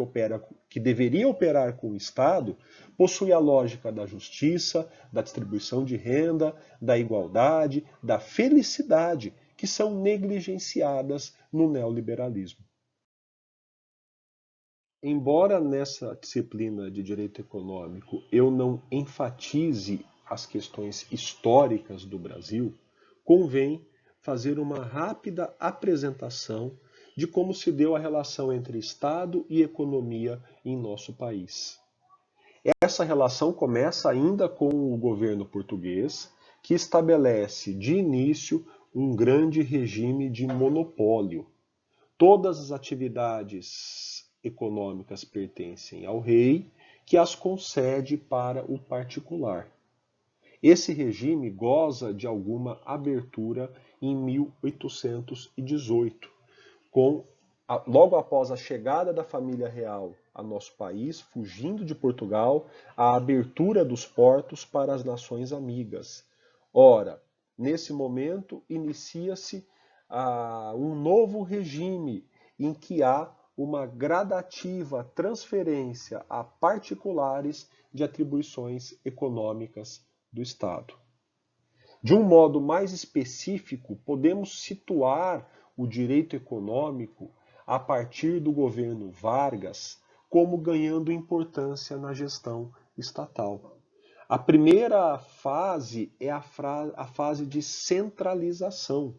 que deveria operar com o Estado possui a lógica da justiça, da distribuição de renda, da igualdade, da felicidade, que são negligenciadas no neoliberalismo. Embora nessa disciplina de direito econômico eu não enfatize as questões históricas do Brasil, convém fazer uma rápida apresentação de como se deu a relação entre Estado e economia em nosso país. Essa relação começa ainda com o governo português, que estabelece de início um grande regime de monopólio. Todas as atividades econômicas pertencem ao rei, que as concede para o particular. Esse regime goza de alguma abertura em 1818, logo após a chegada da família real a nosso país, fugindo de Portugal, a abertura dos portos para as nações amigas. Ora, nesse momento inicia-se um novo regime em que há uma gradativa transferência a particulares de atribuições econômicas do Estado. De um modo mais específico, podemos situar o direito econômico a partir do governo Vargas como ganhando importância na gestão estatal. A primeira fase é a fase de centralização.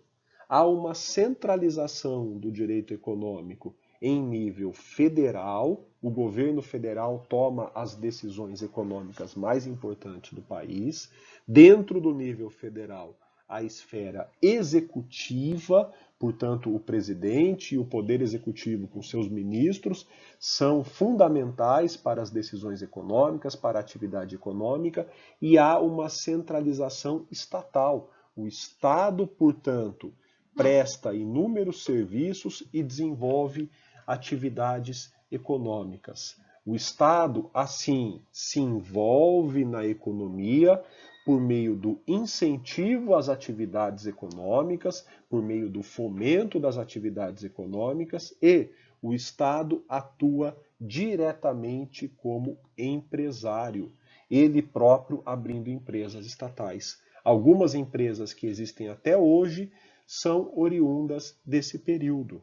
Há uma centralização do direito econômico em nível federal. O governo federal toma as decisões econômicas mais importantes do país. Dentro do nível federal, a esfera executiva, portanto, o presidente e o poder executivo com seus ministros são fundamentais para as decisões econômicas, para a atividade econômica, e há uma centralização estatal. O Estado, portanto, presta inúmeros serviços e desenvolve atividades econômicas. O Estado, assim, se envolve na economia por meio do incentivo às atividades econômicas, por meio do fomento das atividades econômicas, e o Estado atua diretamente como empresário, ele próprio abrindo empresas estatais. Algumas empresas que existem até hoje são oriundas desse período.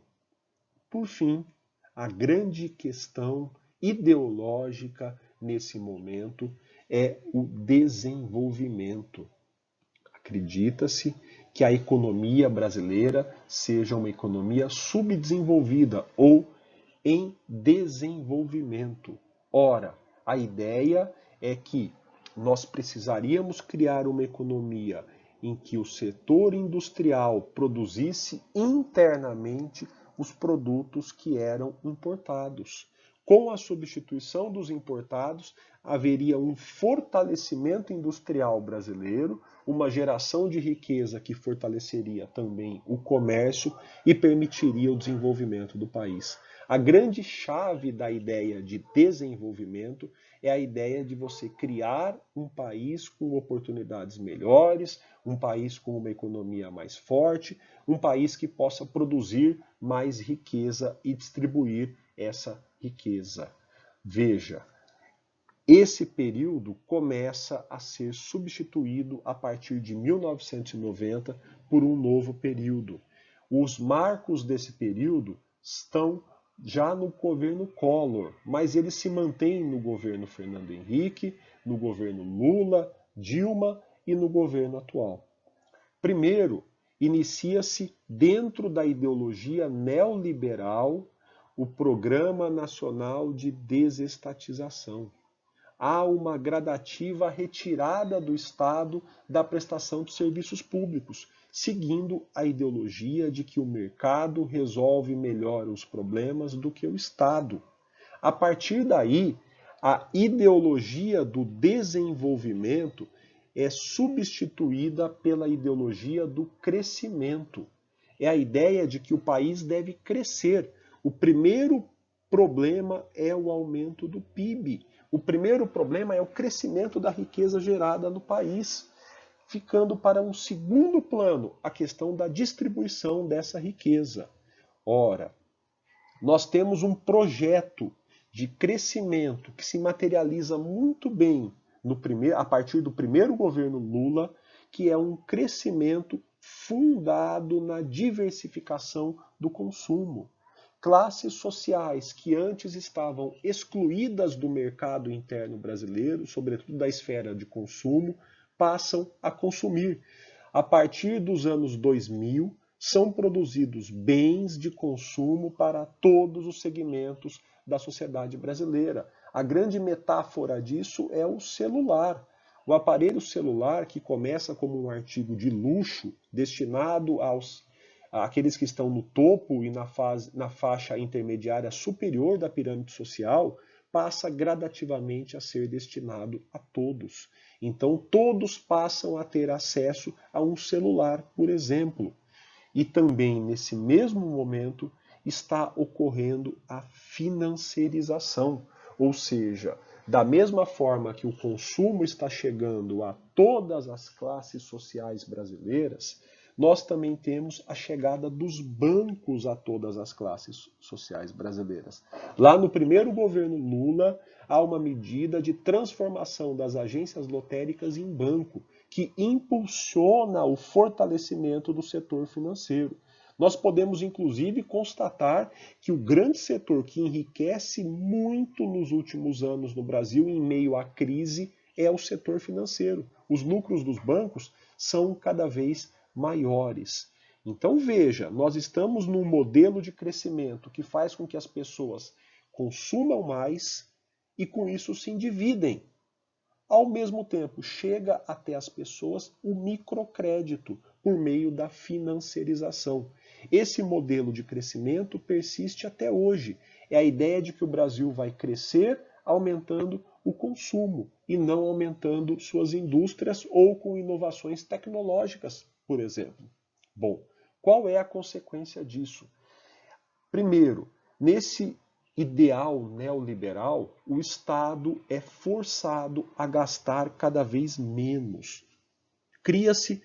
Por fim, a grande questão ideológica nesse momento é o desenvolvimento. Acredita-se que a economia brasileira seja uma economia subdesenvolvida ou em desenvolvimento. Ora, a ideia é que nós precisaríamos criar uma economia em que o setor industrial produzisse internamente os produtos que eram importados. Com a substituição dos importados, haveria um fortalecimento industrial brasileiro, uma geração de riqueza que fortaleceria também o comércio e permitiria o desenvolvimento do país. A grande chave da ideia de desenvolvimento é a ideia de você criar um país com oportunidades melhores, um país com uma economia mais forte, um país que possa produzir mais riqueza e distribuir essa riqueza. Veja, esse período começa a ser substituído a partir de 1990 por um novo período. Os marcos desse período estão já no governo Collor, mas eles se mantêm no governo Fernando Henrique, no governo Lula, Dilma e no governo atual. Primeiro, inicia-se dentro da ideologia neoliberal o Programa Nacional de Desestatização. há uma gradativa retirada do Estado da prestação de serviços públicos, seguindo a ideologia de que o mercado resolve melhor os problemas do que o Estado. A partir daí, a ideologia do desenvolvimento é substituída pela ideologia do crescimento. É a ideia de que o país deve crescer. O primeiro problema é o aumento do PIB. O primeiro problema é o crescimento da riqueza gerada no país, ficando para um segundo plano a questão da distribuição dessa riqueza. Ora, nós temos um projeto de crescimento que se materializa muito bem a partir do primeiro governo Lula, que é um crescimento fundado na diversificação do consumo. Classes sociais que antes estavam excluídas do mercado interno brasileiro, sobretudo da esfera de consumo, passam a consumir. A partir dos anos 2000, são produzidos bens de consumo para todos os segmentos da sociedade brasileira. A grande metáfora disso é o celular. O aparelho celular, que começa como um artigo de luxo, destinado àqueles que estão no topo e na faixa intermediária superior da pirâmide social, passa gradativamente a ser destinado a todos. Então, todos passam a ter acesso a um celular, por exemplo. E também, nesse mesmo momento, está ocorrendo a financiarização, ou seja, da mesma forma que o consumo está chegando a todas as classes sociais brasileiras, nós também temos a chegada dos bancos a todas as classes sociais brasileiras. Lá no primeiro governo Lula, há uma medida de transformação das agências lotéricas em banco, que impulsiona o fortalecimento do setor financeiro. Nós podemos, inclusive, constatar que o grande setor que enriquece muito nos últimos anos no Brasil, em meio à crise, é o setor financeiro. Os lucros dos bancos são cada vez maiores. Então, veja, nós estamos num modelo de crescimento que faz com que as pessoas consumam mais e, com isso, se endividem. Ao mesmo tempo, chega até as pessoas o microcrédito por meio da financiarização. Esse modelo de crescimento persiste até hoje. É a ideia de que o Brasil vai crescer aumentando o consumo e não aumentando suas indústrias ou com inovações tecnológicas, por exemplo. Bom, qual é a consequência disso? Primeiro, nesse ideal neoliberal, o Estado é forçado a gastar cada vez menos. Cria-se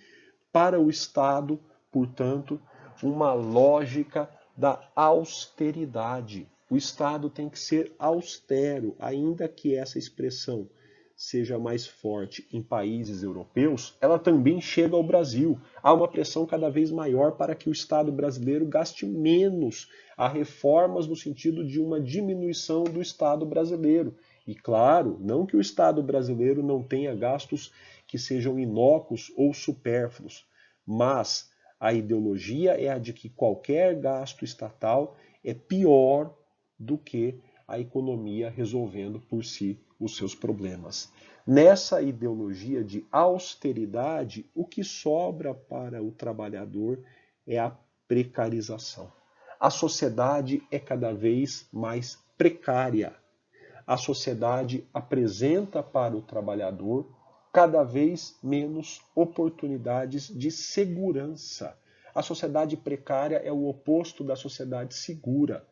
para o Estado, portanto, uma lógica da austeridade. O Estado tem que ser austero, ainda que essa expressão seja mais forte em países europeus, ela também chega ao Brasil. Há uma pressão cada vez maior para que o Estado brasileiro gaste menos. Há reformas no sentido de uma diminuição do Estado brasileiro. E claro, não que o Estado brasileiro não tenha gastos que sejam inócuos ou supérfluos, mas a ideologia é a de que qualquer gasto estatal é pior do que a economia resolvendo por si os seus problemas. Nessa ideologia de austeridade, o que sobra para o trabalhador é a precarização. A sociedade é cada vez mais precária. A sociedade apresenta para o trabalhador cada vez menos oportunidades de segurança. A sociedade precária é o oposto da sociedade segura.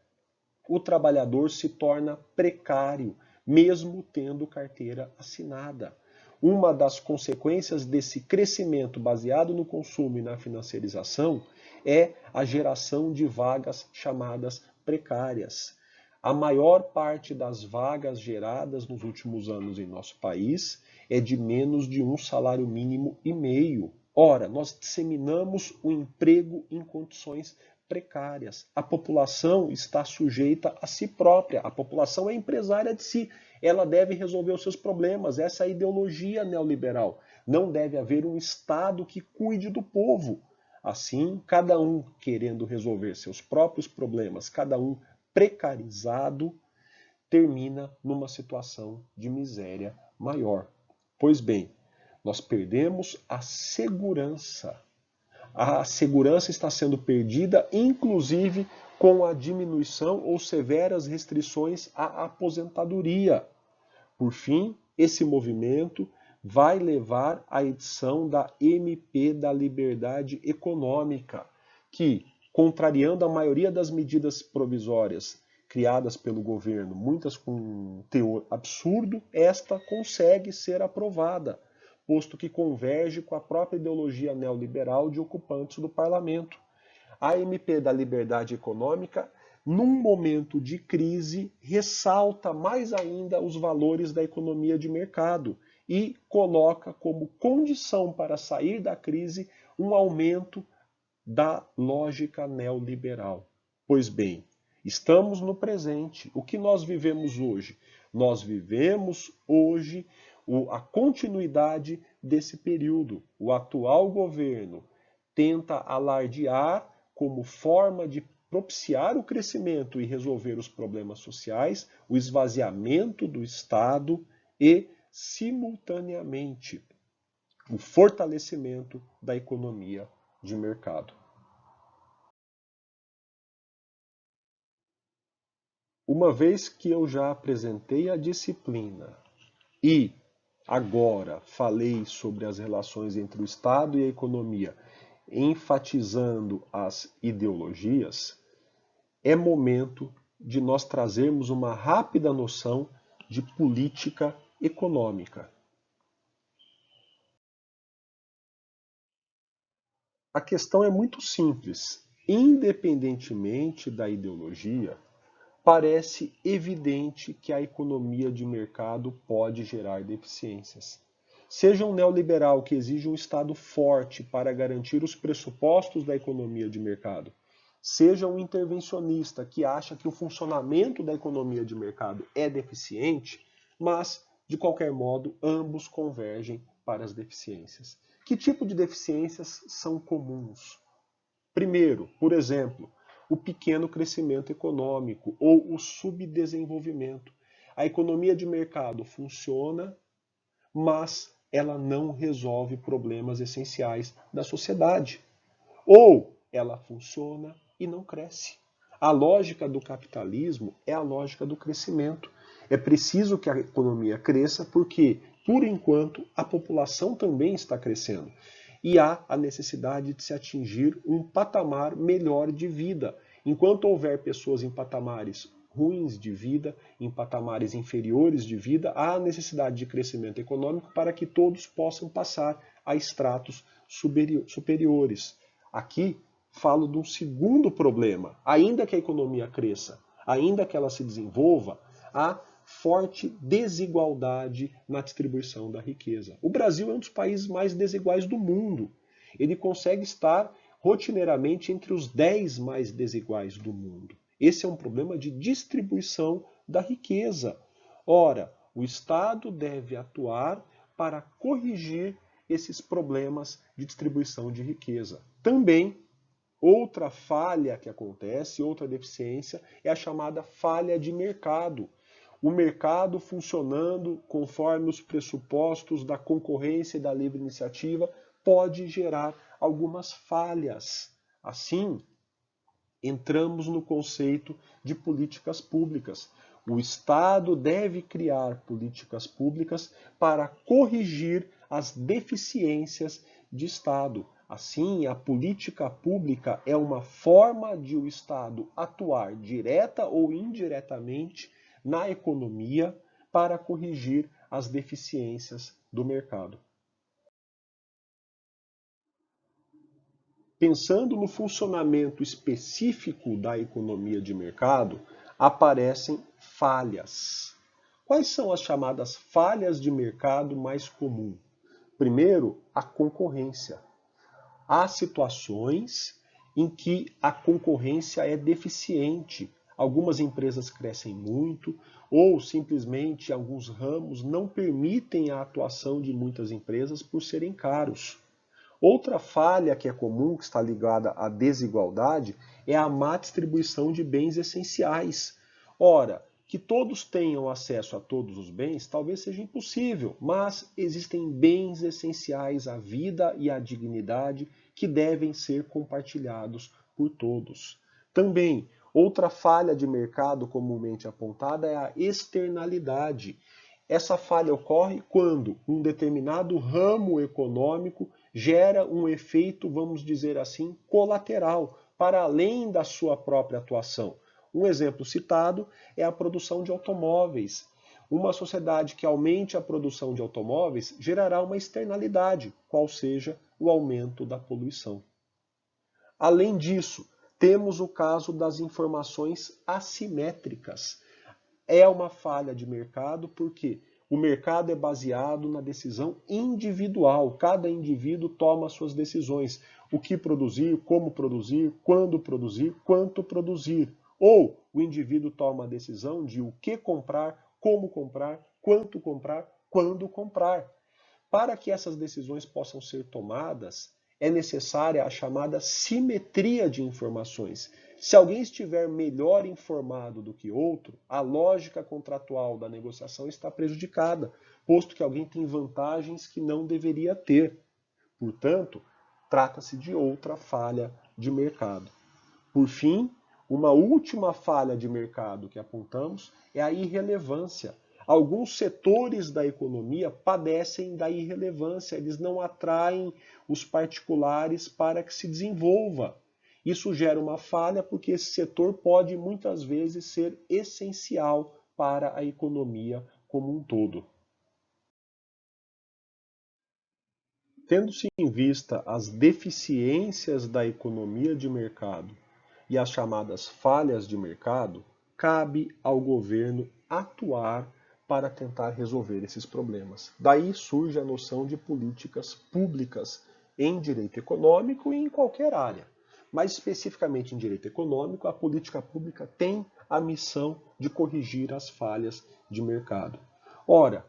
O trabalhador se torna precário, mesmo tendo carteira assinada. Uma das consequências desse crescimento baseado no consumo e na financiarização é a geração de vagas chamadas precárias. A maior parte das vagas geradas nos últimos anos em nosso país é de menos de um salário mínimo e meio. Ora, nós disseminamos o emprego em condições precárias. A população está sujeita a si própria. A população é empresária de si. Ela deve resolver os seus problemas. Essa é a ideologia neoliberal. Não deve haver um Estado que cuide do povo. Assim, cada um querendo resolver seus próprios problemas, cada um precarizado, termina numa situação de miséria maior. Pois bem, nós perdemos a segurança. A segurança está sendo perdida, inclusive com a diminuição ou severas restrições à aposentadoria. Por fim, esse movimento vai levar à edição da MP da Liberdade Econômica, que, contrariando a maioria das medidas provisórias criadas pelo governo, muitas com teor absurdo, esta consegue ser aprovada, posto que converge com a própria ideologia neoliberal de ocupantes do parlamento. A MP da Liberdade Econômica, num momento de crise, ressalta mais ainda os valores da economia de mercado e coloca como condição para sair da crise um aumento da lógica neoliberal. Pois bem, estamos no presente. O que nós vivemos hoje? Nós vivemos hoje a continuidade desse período. O atual governo tenta alardear como forma de propiciar o crescimento e resolver os problemas sociais, o esvaziamento do Estado e, simultaneamente, o fortalecimento da economia de mercado. Uma vez que eu já apresentei a disciplina e agora falei sobre as relações entre o Estado e a economia, enfatizando as ideologias, é momento de nós trazermos uma rápida noção de política econômica. A questão é muito simples. Independentemente da ideologia, parece evidente que a economia de mercado pode gerar deficiências. Seja um neoliberal que exige um Estado forte para garantir os pressupostos da economia de mercado, seja um intervencionista que acha que o funcionamento da economia de mercado é deficiente, mas, de qualquer modo, ambos convergem para as deficiências. Que tipo de deficiências são comuns? Primeiro, por exemplo, o pequeno crescimento econômico ou o subdesenvolvimento. A economia de mercado funciona, mas ela não resolve problemas essenciais da sociedade. Ou ela funciona e não cresce. A lógica do capitalismo é a lógica do crescimento. É preciso que a economia cresça porque, por enquanto, a população também está crescendo. E há a necessidade de se atingir um patamar melhor de vida. Enquanto houver pessoas em patamares ruins de vida, em patamares inferiores de vida, há a necessidade de crescimento econômico para que todos possam passar a estratos superiores. Aqui falo de um segundo problema. Ainda que a economia cresça, ainda que ela se desenvolva, há forte desigualdade na distribuição da riqueza. O Brasil é um dos países mais desiguais do mundo. Ele consegue estar rotineiramente entre os 10 mais desiguais do mundo. Esse é um problema de distribuição da riqueza. Ora, o Estado deve atuar para corrigir esses problemas de distribuição de riqueza. Também, outra falha que acontece, outra deficiência, é a chamada falha de mercado. O mercado funcionando conforme os pressupostos da concorrência e da livre iniciativa pode gerar algumas falhas. Assim, entramos no conceito de políticas públicas. O Estado deve criar políticas públicas para corrigir as deficiências de Estado. Assim, a política pública é uma forma de o Estado atuar direta ou indiretamente na economia para corrigir as deficiências do mercado. Pensando no funcionamento específico da economia de mercado, aparecem falhas. Quais são as chamadas falhas de mercado mais comuns? Primeiro, a concorrência. Há situações em que a concorrência é deficiente. Algumas empresas crescem muito ou simplesmente alguns ramos não permitem a atuação de muitas empresas por serem caros. Outra falha que é comum, que está ligada à desigualdade, é a má distribuição de bens essenciais. Ora, Que todos tenham acesso a todos os bens talvez seja impossível, mas existem bens essenciais à vida e à dignidade que devem ser compartilhados por todos. Também, outra falha de mercado comumente apontada é a externalidade. Essa falha ocorre quando um determinado ramo econômico gera um efeito, vamos dizer assim, colateral, para além da sua própria atuação. Um exemplo citado é a produção de automóveis. Uma sociedade que aumente a produção de automóveis gerará uma externalidade, qual seja o aumento da poluição. Além disso, temos o caso das informações assimétricas. É uma falha de mercado porque o mercado é baseado na decisão individual. Cada indivíduo toma suas decisões. O que produzir, como produzir, quando produzir, quanto produzir. Ou o indivíduo toma a decisão de o que comprar, como comprar, quanto comprar, quando comprar. Para que essas decisões possam ser tomadas, é necessária a chamada simetria de informações. Se alguém estiver melhor informado do que outro, a lógica contratual da negociação está prejudicada, posto que alguém tem vantagens que não deveria ter. Portanto, trata-se de outra falha de mercado. Por fim, uma última falha de mercado que apontamos é a irrelevância. Alguns setores da economia padecem da irrelevância, eles não atraem os particulares para que se desenvolva. Isso gera uma falha porque esse setor pode muitas vezes ser essencial para a economia como um todo. Tendo-se em vista as deficiências da economia de mercado e as chamadas falhas de mercado, cabe ao governo atuar para tentar resolver esses problemas. Daí surge a noção de políticas públicas em direito econômico e em qualquer área. Mas especificamente em direito econômico, a política pública tem a missão de corrigir as falhas de mercado. Ora,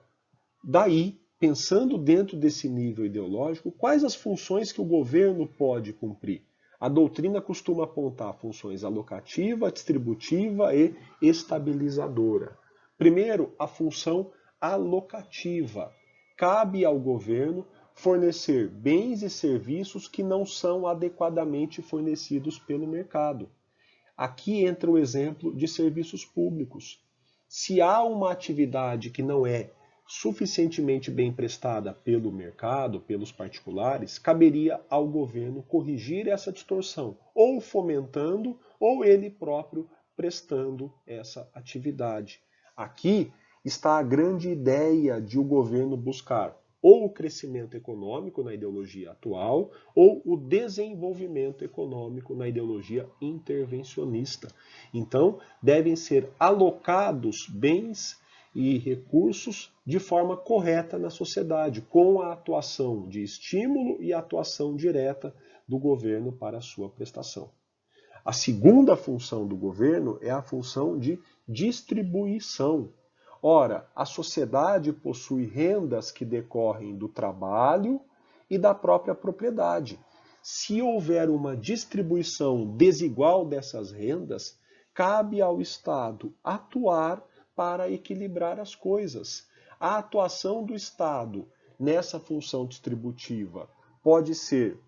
daí, pensando dentro desse nível ideológico, quais as funções que o governo pode cumprir? A doutrina costuma apontar funções alocativa, distributiva e estabilizadora. Primeiro, a função alocativa. Cabe ao governo fornecer bens e serviços que não são adequadamente fornecidos pelo mercado. Aqui entra o exemplo de serviços públicos. Se há uma atividade que não é suficientemente bem prestada pelo mercado, pelos particulares, caberia ao governo corrigir essa distorção, ou fomentando, ou ele próprio prestando essa atividade. Aqui está a grande ideia de o governo buscar ou o crescimento econômico na ideologia atual, ou o desenvolvimento econômico na ideologia intervencionista. Então, devem ser alocados bens e recursos de forma correta na sociedade, com a atuação de estímulo e atuação direta do governo para a sua prestação. A segunda função do governo é a função de distribuição. Ora, a sociedade possui rendas que decorrem do trabalho e da própria propriedade. Se houver uma distribuição desigual dessas rendas, cabe ao Estado atuar para equilibrar as coisas. A atuação do Estado nessa função distributiva pode ser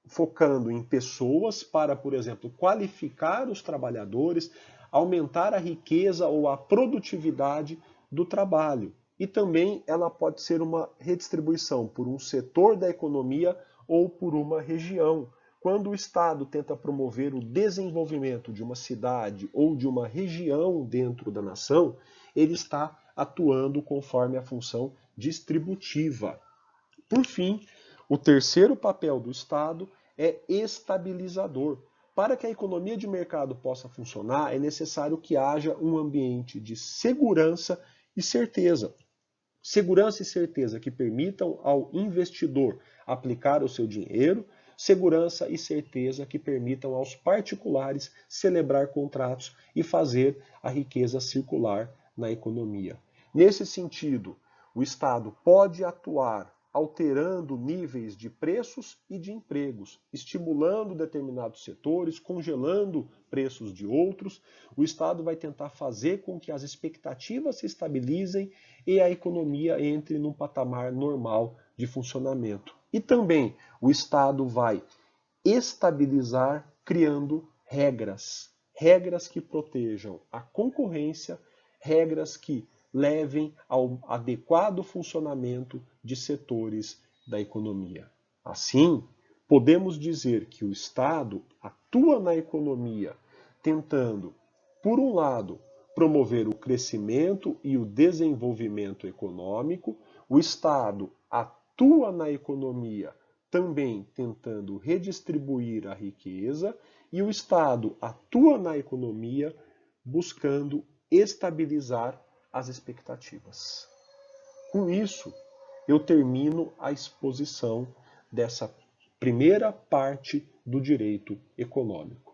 focando em pessoas para, por exemplo, qualificar os trabalhadores, aumentar a riqueza ou a produtividade do trabalho. E também ela pode ser uma redistribuição por um setor da economia ou por uma região. Quando o Estado tenta promover o desenvolvimento de uma cidade ou de uma região dentro da nação, ele está atuando conforme a função distributiva. Por fim, o terceiro papel do Estado é estabilizador. Para que a economia de mercado possa funcionar, é necessário que haja um ambiente de segurança e certeza. Segurança e certeza que permitam ao investidor aplicar o seu dinheiro, segurança e certeza que permitam aos particulares celebrar contratos e fazer a riqueza circular na economia. Nesse sentido, o Estado pode atuar alterando níveis de preços e de empregos, estimulando determinados setores, congelando preços de outros. O Estado vai tentar fazer com que as expectativas se estabilizem e a economia entre num patamar normal de funcionamento. E também o Estado vai estabilizar criando regras, regras que protejam a concorrência, regras que levem ao adequado funcionamento de setores da economia. Assim, podemos dizer que o Estado atua na economia tentando, por um lado, promover o crescimento e o desenvolvimento econômico, o Estado atua na economia também tentando redistribuir a riqueza e o Estado atua na economia buscando estabilizar as expectativas. Com isso, eu termino a exposição dessa primeira parte do direito econômico.